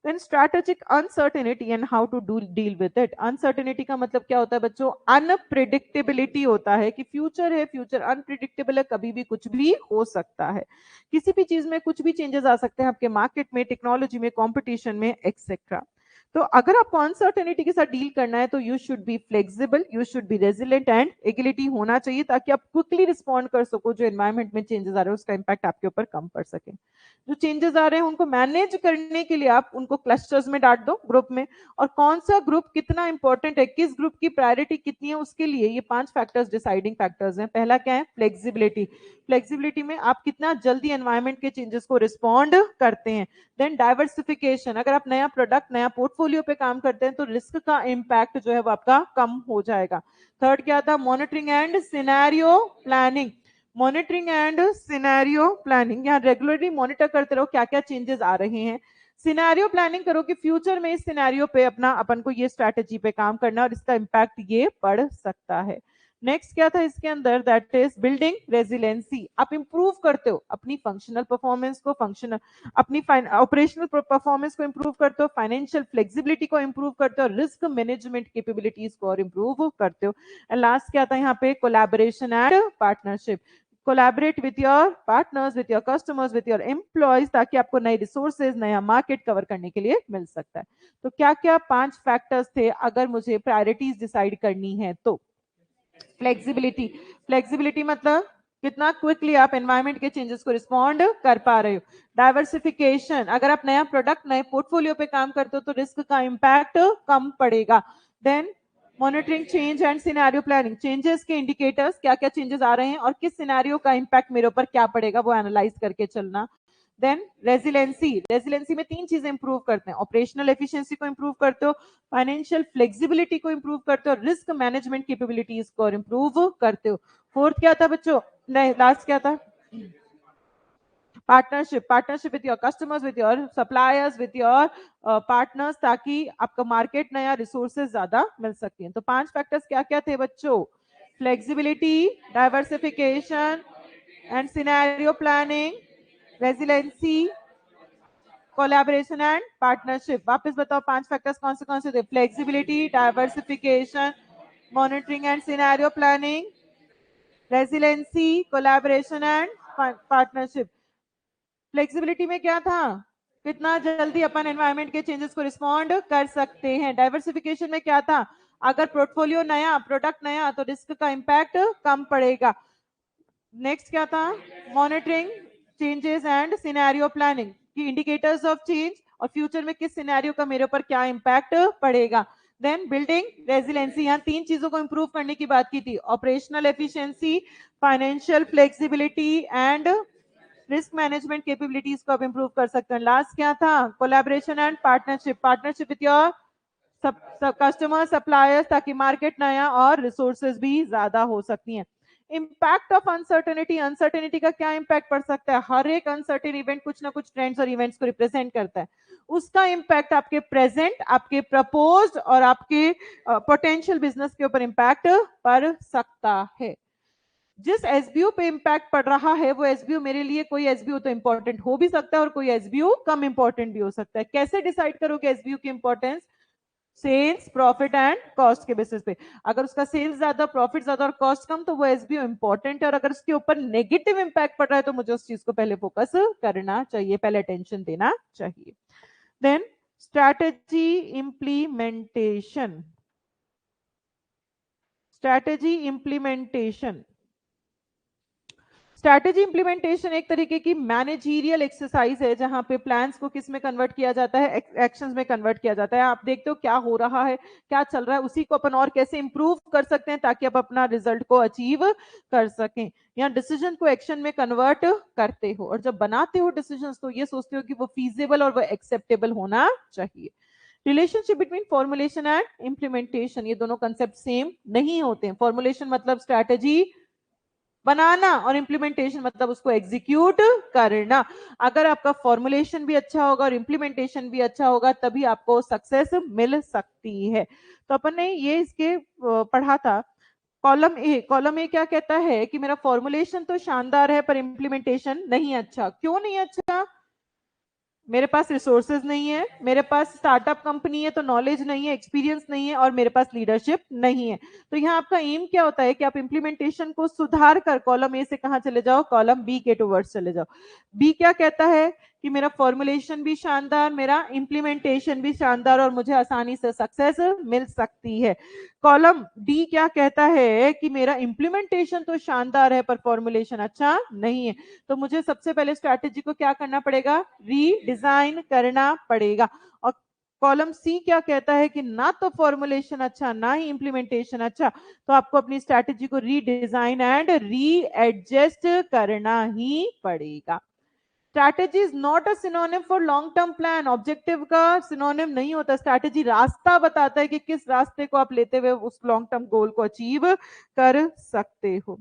Then strategic uncertainty and how to deal with it. Uncertainty का मतलब क्या होता है बच्चों? अनप्रिडिक्टेबिलिटी होता है कि फ्यूचर है, फ्यूचर अनप्रिडिक्टेबल है, कभी भी कुछ भी हो सकता है, किसी भी चीज में कुछ भी चेंजेस आ सकते हैं, आपके मार्केट में, टेक्नोलॉजी में, कंपटीशन में, एक्सेट्रा। तो अगर आपको अनसर्टेनिटी के साथ डील करना है तो you should be flexible, you should be resilient and agility होना चाहिए ताकि आप क्विकली रिस्पॉन्ड कर सको, जो एनवायरमेंट में चेंजेस आ रहे हैं उसका इंपैक्ट आपके ऊपर कम पड़ सके। जो चेंजेस आ रहे हैं उनको मैनेज करने के लिए आप उनको क्लस्टर्स में डांट दो, ग्रुप में, और कौन सा ग्रुप कितना इंपॉर्टेंट है, किस ग्रुप की प्रायोरिटी कितनी है, उसके लिए ये 5 फैक्टर्स डिसाइडिंग फैक्टर्स हैं। पहला क्या है? फ्लेक्सिबिलिटी। फ्लेक्सिबिलिटी में आप कितना जल्दी एनवायरमेंट के चेंजेस को रिस्पॉन्ड करते हैं। देन डाइवर्सिफिकेशन, अगर आप नया प्रोडक्ट नया पोर्टफोलियो पे काम करते हैं तो रिस्क का इम्पैक्ट जो है वो आपका कम हो जाएगा। थर्ड क्या था, monitoring and scenario planning. Monitoring and scenario planning, यहाँ रेगुलरली मॉनिटर करते रहो क्या क्या चेंजेस आ रहे हैं। सिनेरियो प्लानिंग करो कि फ्यूचर में इस सिनेरियो पे अपना अपन को ये स्ट्रैटेजी पे काम करना और इसका इम्पैक्ट ये पड़ सकता है। नेक्स्ट क्या था इसके अंदर, दैट इज बिल्डिंग रेजिलेंसी। आप इंप्रूव करते हो अपनी फंक्शनल परफॉर्मेंस को, फंक्शनल अपनी ऑपरेशनल परफॉर्मेंस को इंप्रूव करते हो, फाइनेंशियल फ्लेक्सिबिलिटी को इंप्रूव करते हो, रिस्क मैनेजमेंट कैपेबिलिटीज को और इंप्रूव करते हो। एंड लास्ट क्या था यहाँ पे, collaboration and partnership. Collaborate with your partners, with your customers, with your employees, ताकि आपको नए रिसोर्सेज नया मार्केट कवर करने के लिए मिल सकता है। तो क्या क्या 5 फैक्टर्स थे अगर मुझे प्रायोरिटीज डिसाइड करनी है तो। फ्लेक्सिबिलिटी, फ्लेक्सिबिलिटी मतलब कितना क्विकली आप एनवायरनमेंट के चेंजेस को रिस्पॉन्ड कर पा रहे हो। डाइवर्सिफिकेशन, अगर आप नया प्रोडक्ट नए पोर्टफोलियो पे काम करते हो तो रिस्क का इम्पैक्ट कम पड़ेगा। Then monitoring change and scenario planning, changes के इंडिकेटर्स क्या क्या चेंजेस आ रहे हैं और किस सिनेरियो का इम्पैक्ट मेरे ऊपर क्या पड़ेगा वो एनालाइज करके चलना। देन रेजिलेंसी, रेजिलेंसी में 3 चीजें इंप्रूव करते हैं, ऑपरेशनल एफिशिएंसी को इंप्रूव करते हो, फाइनेंशियल फ्लेक्सिबिलिटी को इंप्रूव करते हो, रिस्क मैनेजमेंट कैपेबिलिटीज को इंप्रूव करते हो। फोर्थ क्या था बच्चों, नहीं लास्ट क्या था, partnership, partnership with your customers, with your suppliers, with your partners, ताकि आपका मार्केट नया रिसोर्सेज ज्यादा मिल सकती है। तो 5 फैक्टर्स क्या क्या थे बच्चों, flexibility, diversification and scenario planning, resiliency, collaboration and partnership. वापस बताओ 5 फैक्टर्स कौन से थे, flexibility, diversification, monitoring and scenario planning, resiliency, collaboration and partnership. Flexibility में क्या था, कितना जल्दी अपन एनवायरनमेंट के चेंजेस को रिस्पॉन्ड कर सकते हैं। डाइवर्सिफिकेशन में क्या था, अगर पोर्टफोलियो नया प्रोडक्ट नया तो रिस्क का इम्पैक्ट कम पड़ेगा। नेक्स्ट क्या था, monitoring changes and scenario planning, की इंडिकेटर्स ऑफ चेंज और फ्यूचर में किस सिनेरियो का मेरे ऊपर क्या इम्पैक्ट पड़ेगा। देन बिल्डिंग रेजिलेंसी, यहाँ 3 चीजों को इंप्रूव करने की बात की थी, operational efficiency, financial flexibility and risk management capabilities को आप इंप्रूव कर सकते हैं। लास्ट क्या था, collaboration and partnership, partnership with your customer suppliers, ताकि मार्केट नया और रिसोर्सेज भी ज्यादा हो सकती हैं। इम्पैक्ट ऑफ अनसर्टेनिटी, अनसर्टेनिटी का क्या इम्पैक्ट पड़ सकता है, हर एक अनसर्टेन इवेंट कुछ ना कुछ ट्रेंड्स और इवेंट्स को रिप्रेजेंट करता है, उसका इम्पैक्ट आपके प्रेजेंट, आपके प्रपोज्ड और आपके पोटेंशियल बिजनेस के ऊपर इम्पैक्ट पड़ सकता है। जिस एसबीओ पे इम्पैक्ट पड़ रहा है वो एसबीओ मेरे लिए, कोई एसबीओ तो इंपॉर्टेंट हो भी सकता है और कोई एसबीओ कम इंपॉर्टेंट भी हो सकता है। कैसे डिसाइड करोगे एसबीओ की importance, sales, profit and cost के बेसिस पे। अगर उसका सेल्स ज्यादा, प्रॉफिट ज्यादा और कॉस्ट कम तो वो एसबीओ इंपॉर्टेंट है, और अगर उसके ऊपर नेगेटिव इंपैक्ट पड़ रहा है तो मुझे उस चीज को पहले फोकस करना चाहिए, पहले अटेंशन देना चाहिए। Then strategy implementation, strategy implementation, strategy implementation एक तरीके की मैनेजरियल एक्सरसाइज है जहां पे प्लान्स को किस में कन्वर्ट किया जाता है, एक्शंस में कन्वर्ट किया जाता है। आप देखते हो क्या हो रहा है, क्या चल रहा है, उसी को अपन और कैसे इंप्रूव कर सकते हैं ताकि आप अपना रिजल्ट को अचीव कर सकें। या डिसीजन को एक्शन में कन्वर्ट करते हो, और जब बनाते हो डिसीजन तो ये सोचते हो कि वो फीजिबल और वो एक्सेप्टेबल होना चाहिए। Relationship between formulation and implementation, ये दोनों कंसेप्ट सेम नहीं होते हैं। फॉर्मुलेशन मतलब स्ट्रैटेजी बनाना और इंप्लीमेंटेशन मतलब उसको एग्जीक्यूट करना। अगर आपका फॉर्मुलेशन भी अच्छा होगा और इंप्लीमेंटेशन भी अच्छा होगा तभी आपको सक्सेस मिल सकती है। तो अपन ने ये इसके पढ़ा था। कॉलम ए क्या कहता है कि मेरा फॉर्मुलेशन तो शानदार है पर इंप्लीमेंटेशन नहीं अच्छा। क्यों नहीं अच्छा, मेरे पास रिसोर्सेज नहीं है, मेरे पास स्टार्टअप कंपनी है तो नॉलेज नहीं है, एक्सपीरियंस नहीं है और मेरे पास लीडरशिप नहीं है। तो यहाँ आपका एम क्या होता है कि आप इंप्लीमेंटेशन को सुधार कर कॉलम ए से कहां चले जाओ, कॉलम बी के टुवर्ड्स चले जाओ। बी क्या कहता है कि मेरा फॉर्मुलेशन भी शानदार, मेरा इंप्लीमेंटेशन भी शानदार और मुझे आसानी से सक्सेस मिल सकती है। कॉलम डी क्या कहता है कि मेरा इंप्लीमेंटेशन तो शानदार है पर फॉर्मुलेशन अच्छा नहीं है, तो मुझे सबसे पहले स्ट्रैटेजी को क्या करना पड़ेगा, रीडिजाइन करना पड़ेगा। और कॉलम सी क्या कहता है कि ना तो फॉर्मुलेशन अच्छा ना ही इंप्लीमेंटेशन अच्छा, तो आपको अपनी स्ट्रैटेजी को रीडिजाइन एंड रीएडजस्ट करना ही पड़ेगा। Strategy is not a synonym for long term plan, objective का सिनोनिम नहीं होता। स्ट्रैटेजी रास्ता बताता है कि किस रास्ते को आप लेते हुए उस लॉन्ग टर्म गोल को अचीव कर सकते हो।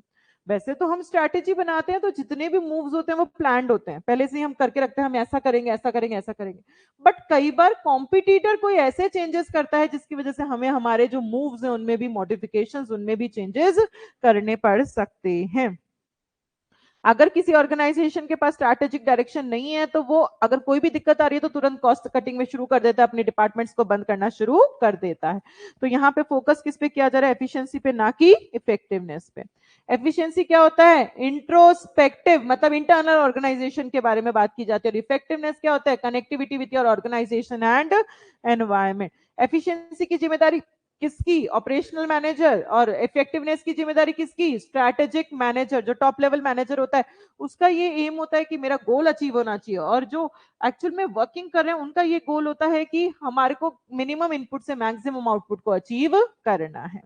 वैसे तो हम स्ट्रैटेजी बनाते हैं तो जितने भी मूव्स होते हैं वो प्लान्ड होते हैं, पहले से ही हम करके रखते हैं, हम ऐसा करेंगे ऐसा करेंगे ऐसा करेंगे। बट कई बार कॉम्पिटिटर कोई ऐसे चेंजेस करता है जिसकी वजह से हमें हमारे जो मूव्स हैं उनमें भी मॉडिफिकेशंस, उनमें भी चेंजेस करने पड़ सकते हैं। अगर किसी ऑर्गेनाइजेशन के पास स्ट्रैटेजिक डायरेक्शन नहीं है तो वो अगर कोई भी दिक्कत आ रही है तो तुरंत कॉस्ट कटिंग में शुरू कर देता है, अपने डिपार्टमेंट्स को बंद करना शुरू कर देता है। तो यहाँ पे फोकस किस पे किया जा रहा है? एफिशिएंसी पे, ना कि इफेक्टिवनेस पे। एफिशिएंसी क्या होता है? इंट्रोस्पेक्टिव, मतलब इंटरनल ऑर्गेनाइजेशन के बारे में बात की जाती है। और इफेक्टिवनेस क्या होता है? Connectivity with your organisation and environment. Efficiency की जिम्मेदारी किसकी? Operational manager. और इफेक्टिवनेस की जिम्मेदारी किसकी? Strategic manager. जो टॉप लेवल मैनेजर होता है उसका ये एम होता है कि मेरा गोल अचीव होना चाहिए, और जो एक्चुअल में वर्किंग कर रहे हैं उनका ये गोल होता है कि हमारे को मिनिमम इनपुट से मैक्सिमम आउटपुट को अचीव करना है।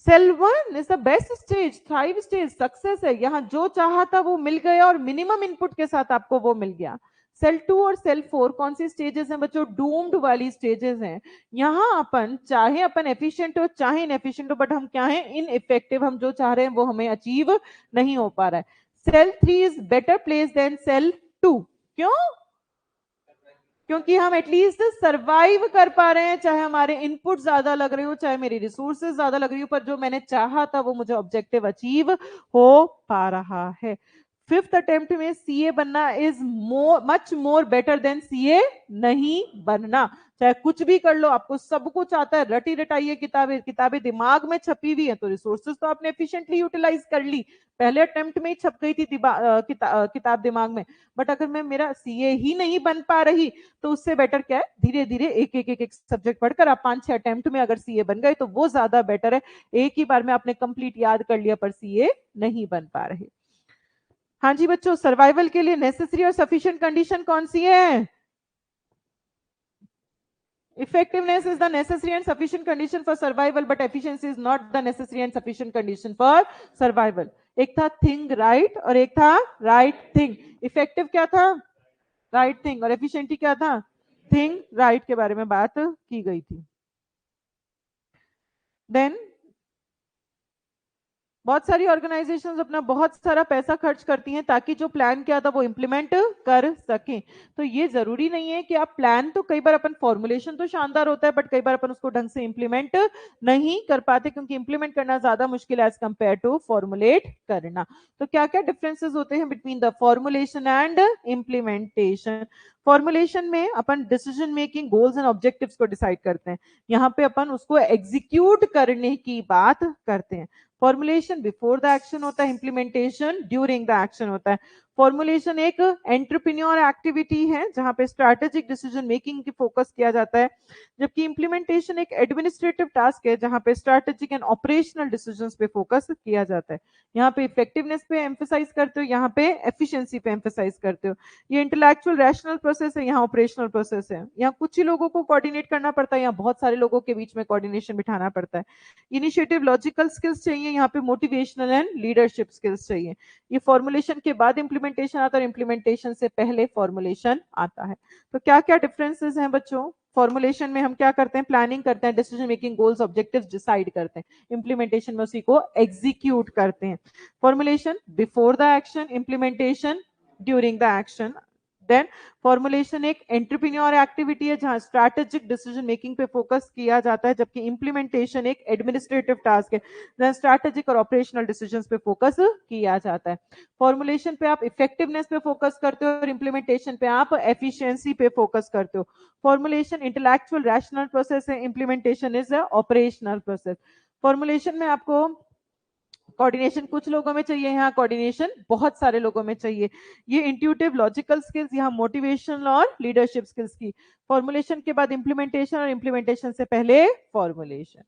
Cell 1 is the best stage, thrive stage, success है। यहाँ जो चाहा था वो मिल गया और मिनिमम इनपुट के साथ आपको वो मिल गया। सेल 2 और सेल 4 कौन सी स्टेजेस हैं बच्चों? डूम्ड वाली स्टेजेस हैं। यहाँ अपन चाहे अपन एफिशिएंट हो चाहे इनएफिशिएंट हो, बट हम क्या है? इनइफेक्टिव। हम जो चाह रहे हैं वो हमें अचीव नहीं हो पा रहा है। Cell 3 is better place than cell 2। क्यों? क्योंकि हम एटलीस्ट सरवाइव कर पा रहे हैं, चाहे हमारे इनपुट ज्यादा लग रहे हो, चाहे मेरी रिसोर्सेज ज्यादा लग रही हो, पर जो मैंने चाहा था वो मुझे ऑब्जेक्टिव अचीव हो पा रहा है। फिफ्थ अटेम्प्ट में सीए बनना is much more better than CA नहीं बनना। चाहे कुछ भी कर लो, आपको सब कुछ आता है, रटी रटाइए किताबें, किताबें दिमाग में छपी हुई है, तो रिसोर्सेज तो आपने एफिशिएंटली यूटिलाइज कर ली, पहले अटेम्प्ट में ही छप गई थी किताब दिमाग में। बट अगर मैं मेरा सीए ही नहीं बन पा रही तो उससे बेटर क्या है? धीरे धीरे एक सब्जेक्ट पढ़कर आप 5-6 अटेम्प्ट में अगर सीए बन गए तो वो ज्यादा बेटर है। एक ही बार में आपने कंप्लीट याद कर लिया पर सीए नहीं बन पा रहे। हाँ जी बच्चों, सर्वाइवल के लिए नेसेसरी और सफिशिएंट कंडीशन कौन सी है? Effectiveness is the necessary and sufficient condition for survival, but efficiency is not the necessary and sufficient condition for survival. एक था थिंग राइट और एक था राइट थिंग। इफेक्टिव क्या था? Right thing. और एफिशिएंटी क्या था? थिंग राइट के बारे में बात की गई थी। देन बहुत सारी ऑर्गेनाइजेशंस अपना बहुत सारा पैसा खर्च करती हैं ताकि जो प्लान किया था वो इंप्लीमेंट कर सकें। तो ये जरूरी नहीं है कि आप प्लान, तो कई बार अपन फॉर्मुलेशन तो शानदार होता है बट कई बार अपन उसको ढंग से इंप्लीमेंट नहीं कर पाते, क्योंकि इंप्लीमेंट करना ज्यादा मुश्किल है एज कंपेयर टू फॉर्मुलेट करना। तो क्या क्या डिफरेंसेस होते हैं between the formulation and implementation? Formulation में अपन decision making, goals and objectives को डिसाइड करते हैं, यहाँ पे अपन उसको एग्जीक्यूट करने की बात करते हैं। फॉर्मुलेशन बिफोर द एक्शन होता है, इंप्लीमेंटेशन ड्यूरिंग द एक्शन होता है। फॉर्मुलेशन एक एंटरप्रेन्योर एक्टिविटी है जहां पे स्ट्रैटेजिक डिसीजन मेकिंग की फोकस किया जाता है, जबकि इंप्लीमेंटेशन एक एडमिनिस्ट्रेटिव टास्क है जहां पे स्ट्रैटेजिक एंड ऑपरेशनल डिसीजंस पे फोकस किया जाता है। यहाँ पे इफेक्टिवनेस पे एम्फेसाइज करते हो, यहाँ पे एफिशिएंसी पे एम्फेसाइज करते हो। ये इंटेलेक्चुअल रैशनल प्रोसेस है, यहाँ ऑपरेशनल प्रोसेस है। यहाँ कुछ ही लोगों को कोऑर्डिनेट करना पड़ता है, यहाँ बहुत सारे लोगों के बीच में कोऑर्डिनेशन बिठाना पड़ता है। इनिशिएटिव लॉजिकल स्किल्स चाहिए, यहाँ पे मोटिवेशनल एंड लीडरशिप स्किल्स चाहिए। ये फॉर्मुलेशन के बाद इंप्लीमेंटेशन आता है और इंप्लीमेंटेशन से पहले फॉर्मुलेशन आता है। तो क्या क्या डिफरेंसेस हैं बच्चों? फॉर्मुलेशन में हम क्या करते हैं? प्लानिंग करते हैं, decision making, goals, objectives decide करते हैं। इंप्लीमेंटेशन में उसी को एग्जीक्यूट करते हैं। Formulation before the action, implementation during the action. Then formulation एक एंटरप्रेन्योर एक्टिविटी है जहां स्ट्रैटेजिक डिसीजन मेकिंग पे फोकस किया जाता है, जबकि इंप्लीमेंटेशन एक एडमिनिस्ट्रेटिव टास्क है जहां स्ट्रैटेजिक और ऑपरेशनल डिसीजंस पे फोकस किया जाता है। फॉर्मुलेशन पे आप इफेक्टिवनेस पे फोकस करते हो और इंप्लीमेंटेशन पे आप एफिशिएंसी पे फोकस करते हो। फॉर्मुलेशन इंटेलेक्चुअल रैशनल प्रोसेस है, implementation is operational process. Formulation में आपको कोऑर्डिनेशन कुछ लोगों में चाहिए, यहाँ कोऑर्डिनेशन बहुत सारे लोगों में चाहिए। ये इंट्यूटिव लॉजिकल स्किल्स, यहाँ मोटिवेशनल और लीडरशिप स्किल्स की। फॉर्मुलेशन के बाद इंप्लीमेंटेशन और इंप्लीमेंटेशन से पहले फॉर्मुलेशन।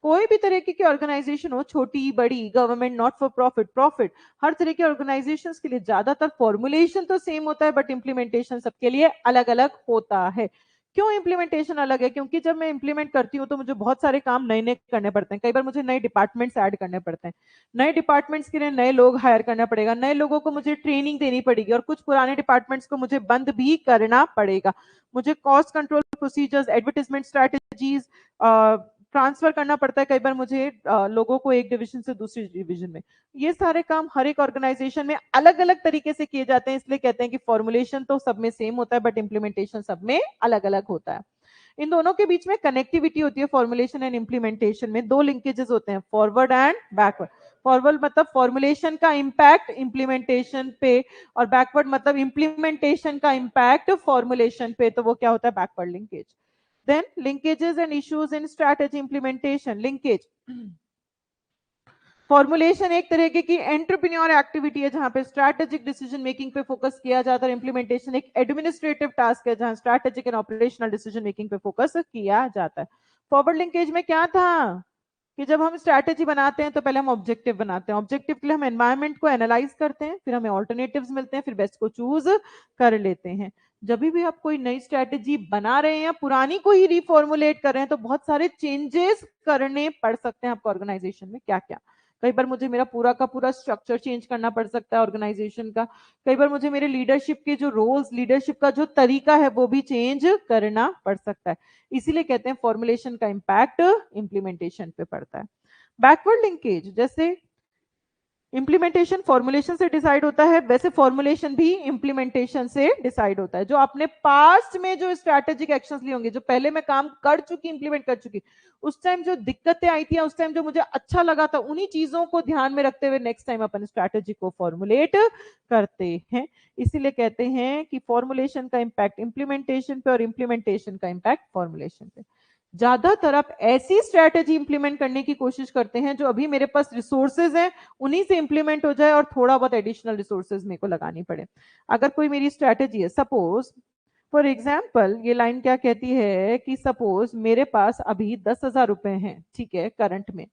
कोई भी तरीके की ऑर्गेनाइजेशन हो, छोटी बड़ी, government, not for profit, profit, हर तरह के ऑर्गेनाइजेशंस के लिए ज्यादातर फॉर्मुलेशन तो सेम होता है बट इंप्लीमेंटेशन सबके लिए अलग अलग होता है। क्यों इम्प्लीमेंटेशन अलग है? क्योंकि जब मैं इम्प्लीमेंट करती हूँ तो मुझे बहुत सारे काम नए नए करने पड़ते हैं, कई बार मुझे नए डिपार्टमेंट्स ऐड करने पड़ते हैं, नए डिपार्टमेंट्स के लिए नए लोग हायर करना पड़ेगा, नए लोगों को मुझे ट्रेनिंग देनी पड़ेगी, और कुछ पुराने डिपार्टमेंट्स को मुझे बंद भी करना पड़ेगा। मुझे cost control procedures, advertisement strategies transfer करना पड़ता है, कई बार मुझे लोगों को एक डिवीजन से दूसरी डिवीजन में। ये सारे काम हर एक ऑर्गेनाइजेशन में अलग अलग तरीके से किए जाते हैं, इसलिए कहते हैं कि फॉर्मुलेशन तो सब में सेम होता है बट इम्प्लीमेंटेशन सब में अलग अलग होता है। इन दोनों के बीच में कनेक्टिविटी होती है फॉर्मुलेशन एंड इम्प्लीमेंटेशन में, दो लिंकेजेस होते हैं, फॉरवर्ड एंड बैकवर्ड। फॉरवर्ड मतलब फॉर्मुलेशन का इंपैक्ट इम्प्लीमेंटेशन पे, और बैकवर्ड मतलब इम्प्लीमेंटेशन का इंपैक्ट फॉर्मुलेशन पे, तो वो क्या होता है, backward linkage. Then linkages and issues in strategy implementation. Linkage, formulation एक तरह की एंटरप्रेन्योर एक्टिविटी है जहां पे स्ट्रैटेजिक डिसीजन मेकिंग पे फोकस किया जाता है, इंप्लीमेंटेशन एक एडमिनिस्ट्रेटिव टास्क है जहां strategic and operational decision making पे फोकस किया जाता है। फॉरवर्ड लिंकेज में क्या था कि जब हम स्ट्रैटेजी बनाते हैं तो पहले हम ऑब्जेक्टिव बनाते हैं, ऑब्जेक्टिव के लिए हम एनवायरनमेंट को एनालाइज करते हैं, फिर हमें ऑल्टरनेटिव्स मिलते हैं, फिर बेस्ट को चूज कर लेते हैं। जब भी आप कोई नई स्ट्रैटेजी बना रहे हैं या पुरानी को ही रिफॉर्मुलेट कर रहे हैं तो बहुत सारे चेंजेस करने पड़ सकते हैं आपको ऑर्गेनाइजेशन में। क्या क्या? कई बार मुझे मेरा पूरा का पूरा स्ट्रक्चर चेंज करना पड़ सकता है ऑर्गेनाइजेशन का, कई बार मुझे मेरे लीडरशिप के जो रोल्स, लीडरशिप का जो तरीका है वो भी चेंज करना पड़ सकता है। इसीलिए कहते हैं फॉर्मुलेशन का इंपैक्ट इंप्लीमेंटेशन पे पड़ता है। बैकवर्ड लिंकेज, जैसे इंप्लीमेंटेशन फॉर्मुलेशन से डिसाइड होता है, वैसे फॉर्मुलेशन भी इंप्लीमेंटेशन से डिसाइड होता है। जो आपने पास्ट में जो स्ट्रैटेजिक एक्शंस लिए होंगे, जो पहले मैं काम कर चुकी, इंप्लीमेंट कर चुकी, उस टाइम जो दिक्कतें आई थी, उस टाइम जो मुझे अच्छा लगा था, उन्हीं चीजों को ध्यान में रखते हुए नेक्स्ट टाइम अपन स्ट्रैटेजी को फॉर्मुलेट करते हैं। इसीलिए कहते हैं कि फॉर्मुलेशन का इंपैक्ट इंप्लीमेंटेशन पे और इंप्लीमेंटेशन का इंपैक्ट फॉर्मुलेशन पे। ज्यादातर आप ऐसी स्ट्रैटेजी इंप्लीमेंट करने की कोशिश करते हैं जो अभी मेरे पास रिसोर्सेज हैं उन्हीं से इंप्लीमेंट हो जाए और थोड़ा बहुत एडिशनल रिसोर्सेज मेरे को लगानी पड़े। अगर कोई मेरी स्ट्रैटेजी है, सपोज फॉर एग्जाम्पल ये लाइन क्या कहती है कि सपोज मेरे पास अभी 10,000 रुपए हैं, ठीक है, करंट में,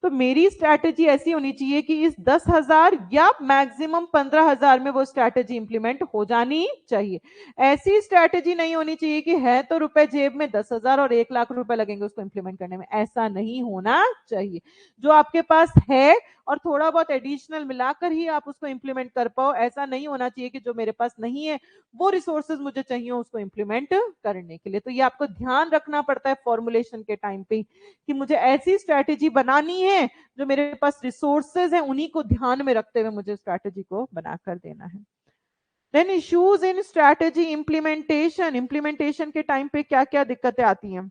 तो मेरी स्ट्रैटेजी ऐसी होनी चाहिए कि इस 10,000 या मैक्सिमम 15,000 में वो स्ट्रैटेजी इंप्लीमेंट हो जानी चाहिए। ऐसी स्ट्रैटेजी नहीं होनी चाहिए कि है तो रुपए जेब में 10,000 और 1 लाख रुपए लगेंगे उसको इंप्लीमेंट करने में, ऐसा नहीं होना चाहिए। जो आपके पास है और थोड़ा बहुत एडिशनल मिलाकर ही आप उसको इंप्लीमेंट कर पाओ, ऐसा नहीं होना चाहिए कि जो मेरे पास नहीं है वो रिसोर्सेज मुझे चाहिए उसको इंप्लीमेंट करने के लिए। तो ये आपको ध्यान रखना पड़ता है फॉर्मुलेशन के टाइम पे कि मुझे ऐसी स्ट्रैटेजी बनानी है जो मेरे पास रिसोर्सेज है उन्हीं को ध्यान में रखते हुए मुझे स्ट्रैटेजी को बनाकर देना है। Then issues in strategy implementation, implementation के टाइम पे क्या क्या दिक्कतें आती हैं?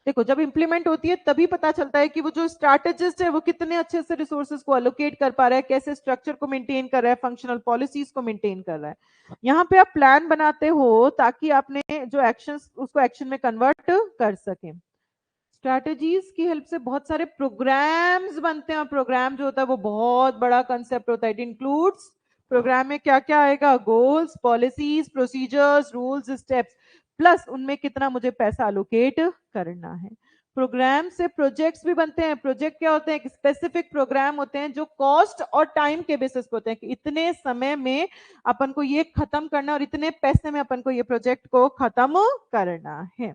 देखो, जब इंप्लीमेंट होती है तभी पता चलता है कि वो जो स्ट्रैटेजिस्ट है वो कितने अच्छे से रिसोर्सेज को अलोकेट कर पा रहा है, कैसे स्ट्रक्चर को मेंटेन कर रहा है, फंक्शनल पॉलिसीज को मेंटेन कर रहा है। यहाँ पे आप प्लान बनाते हो ताकि आपने जो एक्शंस उसको एक्शन में कन्वर्ट कर सके। स्ट्रैटेजीज की हेल्प से बहुत सारे प्रोग्राम्स बनते हैं, और प्रोग्राम जो होता है वो बहुत बड़ा कंसेप्ट होता है। इट इंक्लूड्स, प्रोग्राम में क्या क्या आएगा, goals, policies, procedures, rules, steps, plus उनमें कितना मुझे पैसा अलोकेट करना है। प्रोग्राम से प्रोजेक्ट्स भी बनते हैं। प्रोजेक्ट क्या होते हैं? एक स्पेसिफिक प्रोग्राम होते हैं जो कॉस्ट और टाइम के बेसिस पे होते हैं कि इतने समय में अपन को ये खत्म करना और इतने पैसे में अपन को ये प्रोजेक्ट को खत्म करना है।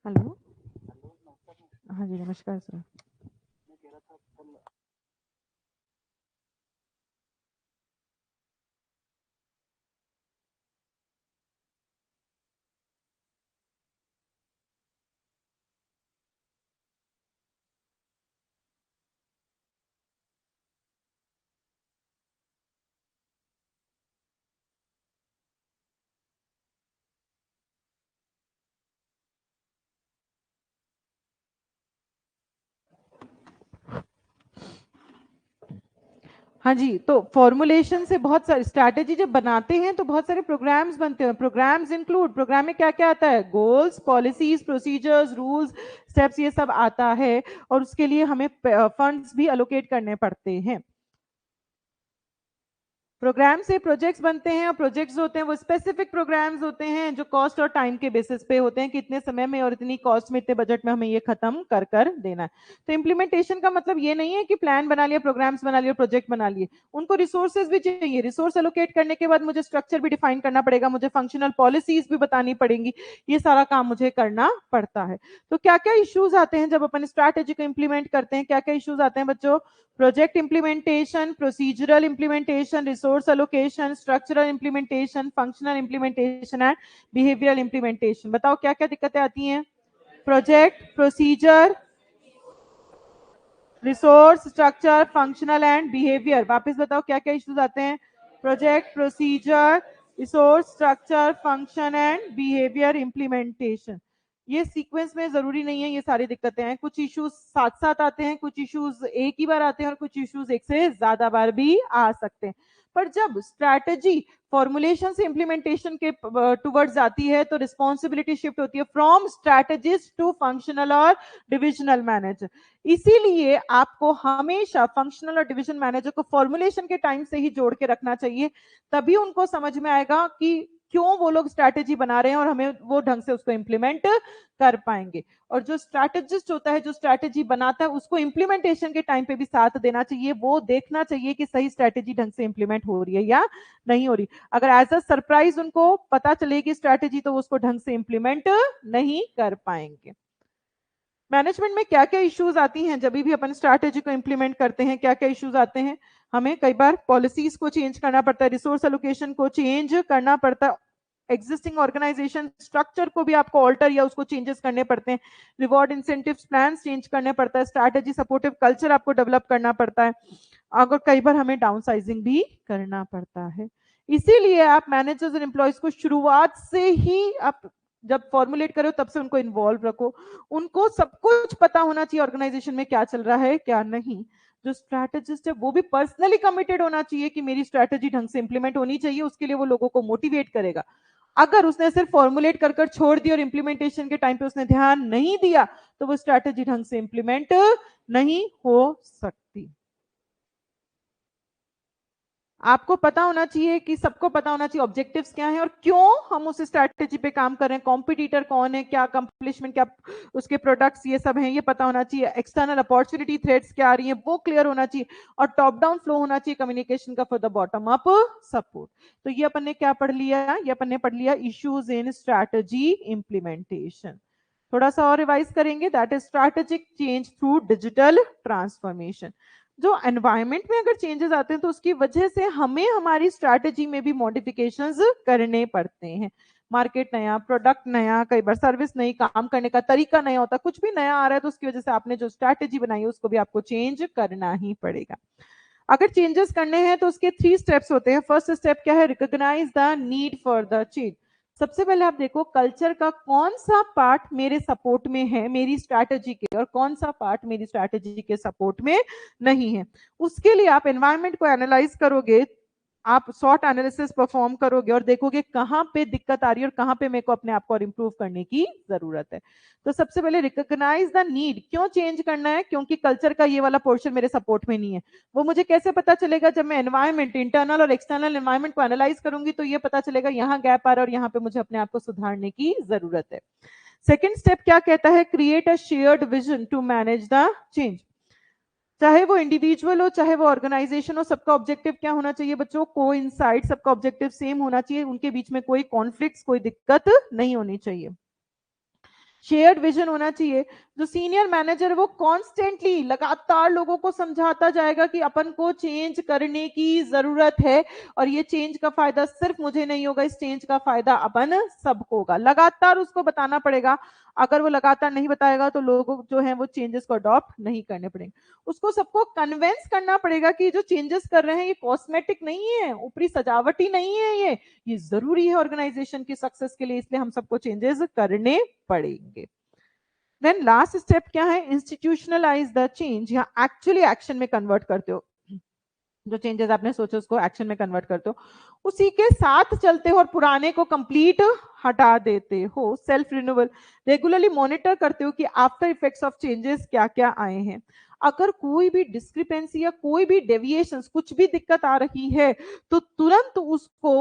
हेलो, हाँ जी, नमस्कार सर। हाँ जी, तो फॉर्मुलेशन से बहुत सारी स्ट्रैटेजी जब बनाते हैं तो बहुत सारे प्रोग्राम्स बनते हैं। प्रोग्राम्स इंक्लूड, प्रोग्राम में क्या क्या आता है, goals, policies, procedures, rules, steps, ये सब आता है, और उसके लिए हमें फंड्स भी अलोकेट करने पड़ते हैं। प्रोग्राम से प्रोजेक्ट्स बनते हैं और प्रोजेक्ट्स होते हैं वो स्पेसिफिक प्रोग्राम्स होते हैं जो कॉस्ट और टाइम के बेसिस पे होते हैं कि इतने समय में और इतनी कॉस्ट में इतने बजट में हमें ये खत्म कर देना है। तो इम्प्लीमेंटेशन का मतलब ये नहीं है कि प्लान बना लिया, प्रोग्राम्स बना लिए, प्रोजेक्ट बना लिए, उनको रिसोर्सेज भी चाहिए। रिसोर्स एलोकेट करने के बाद मुझे स्ट्रक्चर भी डिफाइन करना पड़ेगा, मुझे फंक्शनल पॉलिसीज भी बतानी पड़ेंगी, ये सारा काम मुझे करना पड़ता है। तो क्या क्या इश्यूज आते हैं जब अपन स्ट्रैटेजी को इंप्लीमेंट करते हैं, क्या क्या इश्यूज आते हैं बच्चों? Project implementation, procedural implementation, resource allocation, structural implementation, functional implementation and behavioural implementation. बताओ क्या क्या दिक्कतें आती हैं? Project, procedure, resource, structure, functional and behaviour. वापस बताओ क्या क्या इश्यूज आते हैं? Project, procedure, resource, structure, function and behaviour implementation. ये सीक्वेंस में जरूरी नहीं है ये सारी दिक्कतें हैं, कुछ इश्यूज साथ साथ आते हैं, कुछ इश्यूज एक ही बार आते हैं और कुछ इश्यूज एक से ज्यादा बार भी आ सकते हैं। पर जब स्ट्रैटेजी फॉर्मुलेशन से इंप्लीमेंटेशन के टुवर्ड्स जाती है तो रिस्पॉन्सिबिलिटी शिफ्ट होती है फ्रॉम स्ट्रैटेजिस्ट टू फंक्शनल और डिविजनल मैनेजर। इसीलिए आपको हमेशा फंक्शनल और डिवीजन मैनेजर को फॉर्मुलेशन के टाइम से ही जोड़ के रखना चाहिए, तभी उनको समझ में आएगा कि क्यों वो लोग स्ट्रैटेजी बना रहे हैं और हमें वो ढंग से उसको इंप्लीमेंट कर पाएंगे। और जो स्ट्रैटेजिस्ट होता है, जो स्ट्रैटेजी बनाता है, उसको इंप्लीमेंटेशन के टाइम पे भी साथ देना चाहिए, वो देखना चाहिए कि सही स्ट्रैटेजी ढंग से इंप्लीमेंट हो रही है या नहीं हो रही। अगर एज अ सरप्राइज उनको पता चलेगी स्ट्रैटेजी तो वो उसको ढंग से इंप्लीमेंट नहीं कर पाएंगे। मैनेजमेंट में क्या क्या इश्यूज आती हैं जब भी अपन स्ट्रैटेजी को इंप्लीमेंट करते हैं? क्या क्या इश्यूज आते हैं? हमें कई बार पॉलिसीज को चेंज करना पड़ता है, रिसोर्स एलोकेशन को चेंज करना पड़ता है, एग्जिस्टिंग ऑर्गेनाइजेशन स्ट्रक्चर को भी आपको ऑल्टर या उसको चेंजेस करने पड़ते हैं, रिवॉर्ड इंसेंटिव्स प्लान चेंज करने पड़ता है, स्ट्रैटेजी सपोर्टिव कल्चर आपको डेवलप करना पड़ता है, अगर कई बार हमें डाउनसाइजिंग भी करना पड़ता है। इसीलिए आप मैनेजर्स और एम्प्लॉयज को शुरुआत से ही आप जब फॉर्मुलेट करो तब से उनको इन्वॉल्व रखो, उनको सब कुछ पता होना चाहिए ऑर्गेनाइजेशन में क्या चल रहा है क्या नहीं। जो स्ट्रैटेजिस्ट है वो भी पर्सनली कमिटेड होना चाहिए कि मेरी स्ट्रैटेजी ढंग से इंप्लीमेंट होनी चाहिए, उसके लिए वो लोगों को मोटिवेट करेगा। अगर उसने सिर्फ फॉर्मुलेट कर कर छोड़ दिया और इंप्लीमेंटेशन के टाइम पे उसने ध्यान नहीं दिया तो वो स्ट्रैटेजी ढंग से इंप्लीमेंट नहीं हो सकती। आपको पता होना चाहिए कि सबको पता होना चाहिए ऑब्जेक्टिव्स क्या हैं और क्यों हम उस स्ट्रैटेजी पे काम कर रहे हैं, कॉम्पिटिटर कौन है, क्या अकम्प्लिशमेंट, क्या उसके प्रोडक्ट्स, ये सब हैं, ये पता होना चाहिए। एक्सटर्नल अपॉर्चुनिटी थ्रेट्स क्या आ रही हैं वो क्लियर होना चाहिए और टॉप डाउन फ्लो होना चाहिए कम्युनिकेशन का for the bottom up support. तो ये अपन ने क्या पढ़ लिया? ये अपन ने पढ़ लिया इश्यूज इन स्ट्रैटेजी इंप्लीमेंटेशन। थोड़ा सा और रिवाइज करेंगे, that is strategic change through digital transformation. जो एनवायरनमेंट में अगर चेंजेस आते हैं तो उसकी वजह से हमें हमारी स्ट्रैटेजी में भी मॉडिफिकेशंस करने पड़ते हैं। मार्केट नया, प्रोडक्ट नया, कई बार सर्विस नई, काम करने का तरीका नया होता है, कुछ भी नया आ रहा है तो उसकी वजह से आपने जो स्ट्रैटेजी बनाई है उसको भी आपको चेंज करना ही पड़ेगा। अगर चेंजेस करने हैं तो उसके 3 स्टेप्स होते हैं। फर्स्ट स्टेप क्या है? Recognise the need for the change. सबसे पहले आप देखो कल्चर का कौन सा पार्ट मेरे सपोर्ट में है मेरी स्ट्रैटेजी के और कौन सा पार्ट मेरी स्ट्रैटेजी के सपोर्ट में नहीं है। उसके लिए आप एनवायरनमेंट को एनालाइज करोगे, आप सॉट एनालिसिस परफॉर्म करोगे और देखोगे कहां पे दिक्कत आ रही है और कहां पे मेरे को अपने आप को और इंप्रूव करने की जरूरत है। तो सबसे पहले रिकॉग्नाइज द नीड। क्यों चेंज करना है? क्योंकि कल्चर का ये वाला पोर्शन मेरे सपोर्ट में नहीं है। वो मुझे कैसे पता चलेगा? जब मैं एनवायरनमेंट, इंटरनल और एक्सटर्नल एनवायरनमेंट को एनालाइज करूंगी तो ये पता चलेगा यहाँ गैप आ रहा है और यहाँ पे मुझे अपने आप को सुधारने की जरूरत है। सेकेंड स्टेप क्या कहता है? Create a shared vision to manage the change. चाहे वो इंडिविजुअल हो चाहे वो ऑर्गेनाइजेशन हो, सबका ऑब्जेक्टिव क्या होना चाहिए बच्चों? कोइंसाइड, सबका ऑब्जेक्टिव सेम होना चाहिए, उनके बीच में कोई कॉन्फ्लिक्ट्स, कोई दिक्कत नहीं होनी चाहिए। शेयर्ड विजन होना चाहिए। जो सीनियर मैनेजर वो कॉन्स्टेंटली लगातार लोगों को समझाता जाएगा कि अपन को चेंज करने की जरूरत है और ये चेंज का फायदा सिर्फ मुझे नहीं होगा, इस चेंज का फायदा अपन सबको होगा। लगातार उसको बताना पड़ेगा। अगर वो लगातार नहीं बताएगा तो लोग जो है वो चेंजेस को अडॉप्ट नहीं करने पड़ेंगे। उसको सबको कन्विंस करना पड़ेगा कि जो चेंजेस कर रहे हैं ये कॉस्मेटिक नहीं है, ऊपरी सजावटी नहीं है, ये जरूरी है ऑर्गेनाइजेशन की सक्सेस के लिए, इसलिए हम सबको चेंजेस करने पड़ेंगे। देन लास्ट स्टेप क्या है? Institutionalise the change. यहाँ एक्चुअली एक्शन में कन्वर्ट करते हो, जो चेंजेस आपने सोचे उसको एक्शन में कन्वर्ट करते हो, उसी के साथ चलते हो और पुराने को कंप्लीट हटा देते हो। सेल्फ रिन्यूअल, रेगुलरली मॉनिटर करते हो कि आफ्टर इफेक्ट्स ऑफ चेंजेस क्या क्या आए हैं। अगर कोई भी डिस्क्रिपेंसी या कोई भी डेविएशन, कुछ भी दिक्कत आ रही है तो तुरंत उसको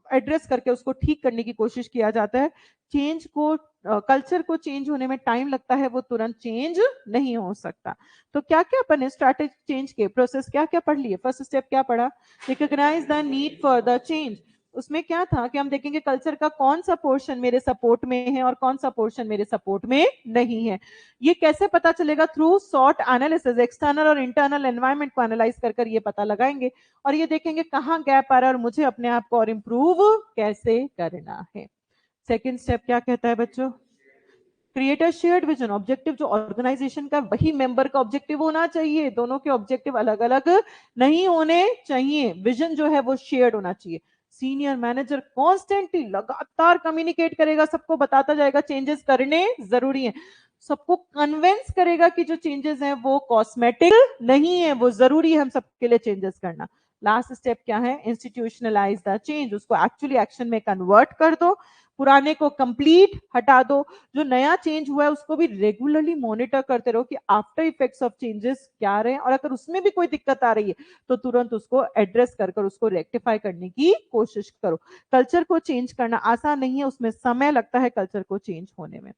एड्रेस करके उसको ठीक करने की कोशिश किया जाता है। चेंज को, कल्चर को चेंज होने में टाइम लगता है, वो तुरंत चेंज नहीं हो सकता। तो क्या क्या अपन स्ट्रैटेजी चेंज के प्रोसेस क्या क्या पढ़ लिए? फर्स्ट स्टेप क्या पढ़ा? Recognise the need for the change. उसमें क्या था कि हम देखेंगे कल्चर का कौन सा पोर्शन मेरे सपोर्ट में है और कौन सा पोर्शन मेरे सपोर्ट में नहीं है। ये कैसे पता चलेगा? थ्रू सॉट एनालिसिस, एक्सटर्नल और इंटरनल एनवायरनमेंट को एनालाइज कर ये पता लगाएंगे और ये देखेंगे कहाँ गैप आ रहा है और मुझे अपने आप को और इम्प्रूव कैसे करना है। सेकेंड स्टेप क्या कहता है बच्चों? Create a shared vision. Objective जो ऑर्गेनाइजेशन का वही मेंबर का ऑब्जेक्टिव होना चाहिए, दोनों के ऑब्जेक्टिव अलग अलग नहीं होने चाहिए। विजन जो है वो शेयर्ड होना चाहिए। सीनियर मैनेजर कॉन्स्टेंटली लगातार कम्युनिकेट करेगा, सबको बताता जाएगा चेंजेस करने जरूरी है, सबको कन्विंस करेगा कि जो चेंजेस हैं वो कॉस्मेटिक नहीं है, वो जरूरी है हम सबके लिए चेंजेस करना। लास्ट स्टेप क्या है? Institutionalise the change. उसको एक्चुअली एक्शन में कन्वर्ट कर दो, पुराने को कंप्लीट हटा दो, जो नया चेंज हुआ है उसको भी रेगुलरली मॉनिटर करते रहो कि आफ्टर इफेक्ट्स ऑफ चेंजेस क्या रहे हैं, और अगर उसमें भी कोई दिक्कत आ रही है तो तुरंत उसको एड्रेस कर उसको रेक्टिफाई करने की कोशिश करो। कल्चर को चेंज करना आसान नहीं है, उसमें समय लगता है कल्चर को चेंज होने में।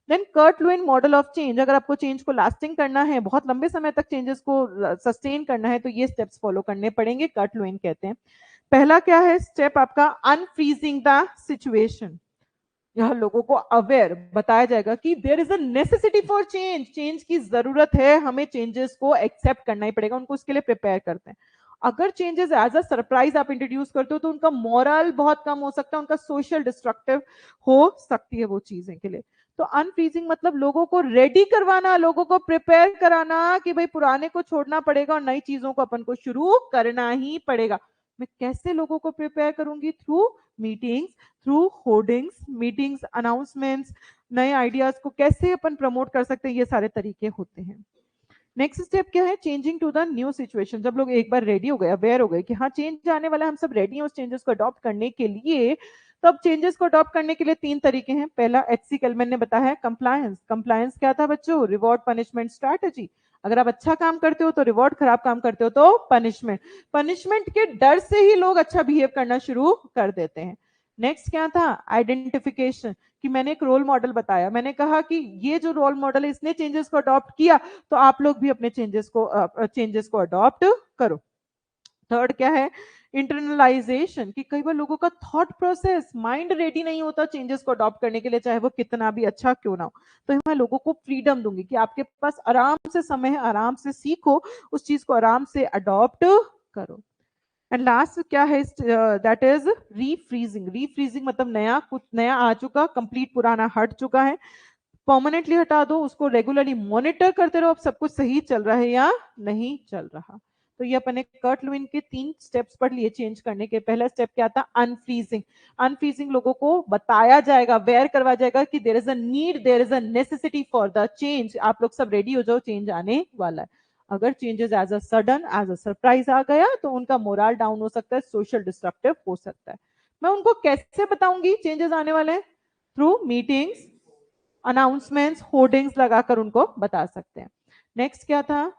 Then Kurt Lewin model of change. अगर आपको चेंज को लास्टिंग करना है, बहुत लंबे समय तक चेंजेस को सस्टेन करना है, तो ये स्टेप्स फॉलो करने पड़ेंगे, कर्ट लुइन कहते हैं। पहला क्या है स्टेप आपका? Unfreezing the situation. यहाँ लोगों को अवेयर बताया जाएगा कि there is a necessity for change, change की जरूरत है, हमें चेंजेस को एक्सेप्ट करना ही पड़ेगा, उनको उसके लिए प्रिपेयर करते हैं। अगर चेंजेस एज अ सरप्राइज आप इंट्रोड्यूस करते हो तो उनका मोरल बहुत कम हो सकता है, उनका सोशल डिस्ट्रक्टिव हो सकती है वो चीजें के लिए। तो अनफ्रीजिंग मतलब लोगों को रेडी करवाना, लोगों को प्रिपेयर कराना कि भाई पुराने को छोड़ना पड़ेगा और नई चीजों को अपन को शुरू करना ही पड़ेगा। मैं कैसे लोगों को प्रिपेयर करूंगी? Through meetings, through hoardings, meetings, announcements, नए आइडियाज को कैसे अपन प्रमोट कर सकते हैं, ये सारे तरीके होते हैं। नेक्स्ट स्टेप क्या है? Changing to the new situation. जब लोग एक बार रेडी हो गए, अवेयर हो गए कि हाँ चेंज आने वाला है, हम सब रेडी हैं उस चेंजेस को अडॉप्ट करने के लिए, तब चेंजेस को अडॉप्ट करने के लिए 3 तरीके हैं। पहला एचसी केलमैन ने बताया है, कंप्लायंस। कंप्लायंस क्या था बच्चों? Reward punishment strategy. अगर आप अच्छा काम करते हो तो रिवॉर्ड, खराब काम करते हो तो पनिशमेंट। पनिशमेंट के डर से ही लोग अच्छा बिहेव करना शुरू कर देते हैं। नेक्स्ट क्या था? आइडेंटिफिकेशन, कि मैंने एक रोल मॉडल बताया, मैंने कहा कि ये जो रोल मॉडल है इसने चेंजेस को अडॉप्ट किया, तो आप लोग भी अपने चेंजेस को अडॉप्ट करो। थर्ड क्या है? इंटरनलाइजेशन, कि कई बार लोगों का थॉट प्रोसेस, माइंड रेडी नहीं होता चेंजेस को अडॉप्ट करने के लिए, चाहे वो कितना भी अच्छा क्यों ना हो। तो मैं लोगों को फ्रीडम दूंगी कि आपके पास आराम से समय है, आराम से सीखो, उस चीज को आराम से अडॉप्ट करो। एंड लास्ट क्या है? That is रीफ्रीजिंग। रीफ्रीजिंग मतलब नया, कुछ नया आ चुका, कंप्लीट पुराना हट चुका है, परमानेंटली हटा दो, उसको रेगुलरली मॉनिटर करते रहो अब सब कुछ सही चल रहा है या नहीं चल रहा। तो ये अपने कर्ट लुइन के 3 स्टेप्स पढ़ लिए चेंज करने के। पहला स्टेप क्या था? अनफ्रीजिंग। अनफ्रीजिंग लोगों को बताया जाएगा, अवेयर करवाया जाएगा कि there is a need, there is a necessity for the change, आप लोग सब रेडी हो जाओ, चेंज आने वाला है। अगर changes as a sudden, as a surprise आ गया तो उनका मोरल डाउन हो सकता है, सोशल डिस्ट्रक्टिव हो सकता है। मैं उनको कैसे बताऊंगी चेंजेस आने वाले हैं? थ्रू मीटिंग्स, अनाउंसमेंट्स, होर्डिंग्स लगाकर उनको बता सकते हैं। नेक्स्ट क्या था?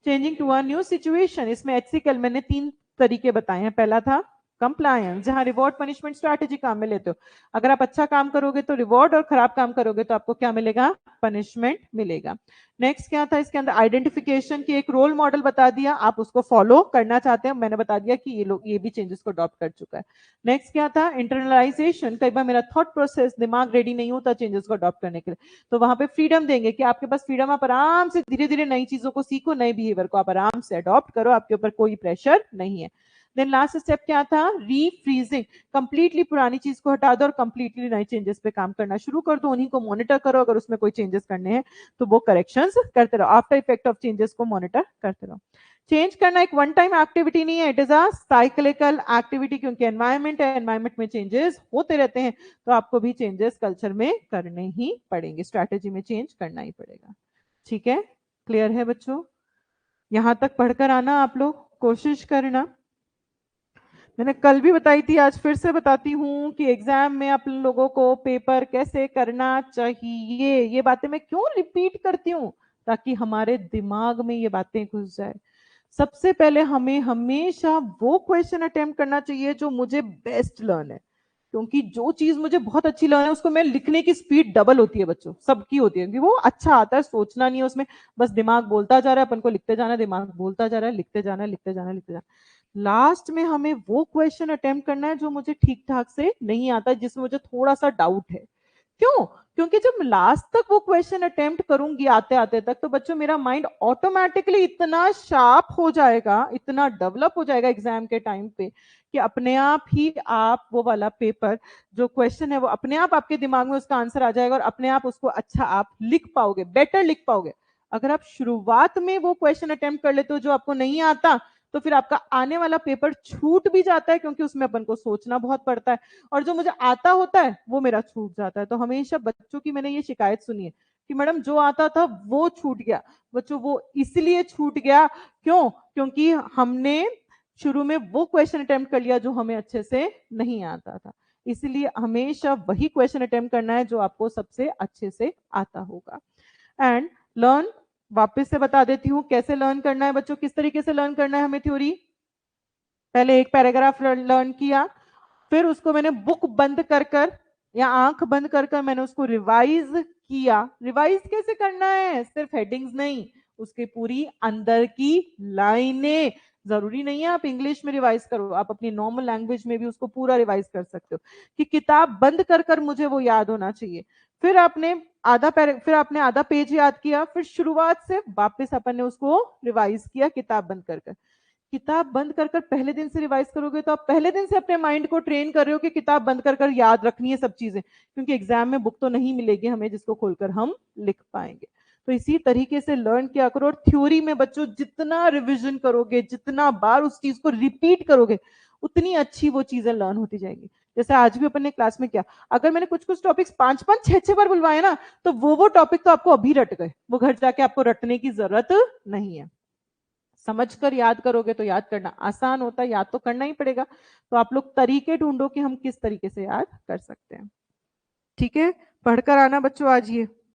Changing to a new situation. इसमें एचसी केलमैन ने 3 तरीके बताए हैं। पहला था कंप्लायंस, जहां रिवॉर्ड पनिशमेंट स्ट्रैटेजी काम में लेते हो। अगर आप अच्छा काम करोगे तो रिवॉर्ड, और खराब काम करोगे तो आपको क्या मिलेगा? पनिशमेंट मिलेगा। नेक्स्ट क्या था इसके अंदर? आइडेंटिफिकेशन, की एक रोल मॉडल बता दिया, आप उसको फॉलो करना चाहते हैं, मैंने बता दिया कि ये लोग ये भी चेंजेस को अडॉप्ट कर चुका है। नेक्स्ट क्या था? इंटरनलाइजेशन, कई बार मेरा थॉट प्रोसेस, दिमाग रेडी नहीं होता चेंजेस को अडॉप्ट करने के लिए, तो वहां पे फ्रीडम देंगे कि आपके पास फ्रीडम, आप आराम से धीरे धीरे नई चीजों को सीखो, नए बिहेवियर को आप आराम से अडॉप्ट करो, आपके ऊपर कोई प्रेशर नहीं है। देन लास्ट स्टेप क्या था? रीफ्रीजिंग। कंप्लीटली पुरानी चीज को हटा दो और कंप्लीटली नए चेंजेस पे काम करना शुरू कर दो, उन्हीं को मॉनिटर करो, अगर उसमें कोई चेंजेस करने हैं तो वो करेक्शंस करते रहो, आफ्टर इफेक्ट ऑफ चेंजेस को मॉनिटर करते रहो। चेंज करना एक वन टाइम एक्टिविटी नहीं है, it is a cyclical activity, क्योंकि एनवायरमेंट है, एनवायरमेंट में चेंजेस होते रहते हैं, तो आपको भी चेंजेस कल्चर में करने ही पड़ेंगे, स्ट्रैटेजी में चेंज करना ही पड़ेगा। ठीक है, क्लियर है बच्चों? यहां तक पढ़कर आना आप लोग, कोशिश करना। मैंने कल भी बताई थी, आज फिर से बताती हूँ कि एग्जाम में आप लोगों को पेपर कैसे करना चाहिए। ये बातें मैं क्यों रिपीट करती हूँ? ताकि हमारे दिमाग में ये बातें घुस जाए। सबसे पहले हमें हमेशा वो क्वेश्चन अटेम्प्ट करना चाहिए जो मुझे बेस्ट लर्न है, क्योंकि जो चीज मुझे बहुत अच्छी लर्न है उसको मैं लिखने की स्पीड डबल होती है बच्चों, सबकी होती है, क्योंकि वो अच्छा आता है, सोचना नहीं है उसमें, बस दिमाग बोलता जा रहा है, अपन को लिखते जाना है, दिमाग बोलता जा रहा है, लिखते जाना है, लिखते जाना है, लिखते जाना है। लास्ट में हमें वो क्वेश्चन अटेम्प्ट करना है जो मुझे ठीक ठाक से नहीं आता, जिसमें मुझे थोड़ा सा डाउट है। क्यों? क्योंकि जब लास्ट तक वो क्वेश्चन अटेम्प्ट करूंगी आते आते तक, तो बच्चों मेरा माइंड ऑटोमेटिकली इतना शार्प हो जाएगा, इतना डेवलप हो जाएगा एग्जाम के टाइम पे, कि अपने आप ही आप वो वाला पेपर जो क्वेश्चन है वो अपने आप आपके दिमाग में उसका आंसर आ जाएगा और अपने आप उसको अच्छा आप लिख पाओगे, बेटर लिख पाओगे। अगर आप शुरुआत में वो क्वेश्चन अटेम्प्ट कर लेते हो जो आपको नहीं आता, तो फिर आपका आने वाला पेपर छूट भी जाता है, क्योंकि उसमें अपन को सोचना बहुत पड़ता है, और जो मुझे आता होता है वो मेरा छूट जाता है। तो हमेशा बच्चों की मैंने ये शिकायत सुनी है कि मैडम जो आता था वो छूट गया। बच्चों वो इसलिए छूट गया, क्यों? क्योंकि हमने शुरू में वो क्वेश्चन अटेम्प्ट कर लिया जो हमें अच्छे से नहीं आता था। इसलिए हमेशा वही क्वेश्चन अटेम्प्ट करना है जो आपको सबसे अच्छे से आता होगा। एंड लर्न, वापस से बता देती हूँ कैसे लर्न करना है बच्चों, किस तरीके से लर्न करना है हमें थ्योरी। पहले एक पैराग्राफ लर्न किया, फिर उसको मैंने बुक बंद कर कर या आंख बंद कर कर मैंने उसको रिवाइज किया। रिवाइज कैसे करना है? सिर्फ हेडिंग्स नहीं, उसके पूरी अंदर की लाइनें। जरूरी नहीं है आप इंग्लिश में रिवाइज करो, आप अपनी नॉर्मल लैंग्वेज में भी उसको पूरा रिवाइज कर सकते हो, कि किताब बंद कर कर मुझे वो याद होना चाहिए। फिर आपने आधा पेज याद किया, फिर शुरुआत से वापस अपन ने उसको रिवाइज किया किताब बंद कर कर। किताब बंद कर कर पहले दिन से रिवाइज करोगे तो आप पहले दिन से अपने माइंड को ट्रेन कर रहे हो कि किताब बंद कर कर याद रखनी है सब चीजें, क्योंकि एग्जाम में बुक तो नहीं मिलेगी हमें जिसको खोलकर हम लिख पाएंगे। तो इसी तरीके से लर्न किया करो। और थ्योरी में बच्चों जितना रिविजन करोगे, जितना बार उस चीज को रिपीट करोगे, उतनी अच्छी वो चीजें लर्न होती जाएंगी। जैसे आज भी अपन ने क्लास में किया, अगर मैंने कुछ कुछ टॉपिक्स 5-5 6-6 बार बुलवाए ना, तो वो टॉपिक तो आपको अभी रट गए, वो घर जाके आपको रटने की जरूरत नहीं है। समझकर याद करोगे तो याद करना आसान होता है, याद तो करना ही पड़ेगा। तो आप लोग तरीके ढूंढो कि हम किस तरीके से याद कर सकते हैं। ठीक है, पढ़कर आना बच्चों आज ये।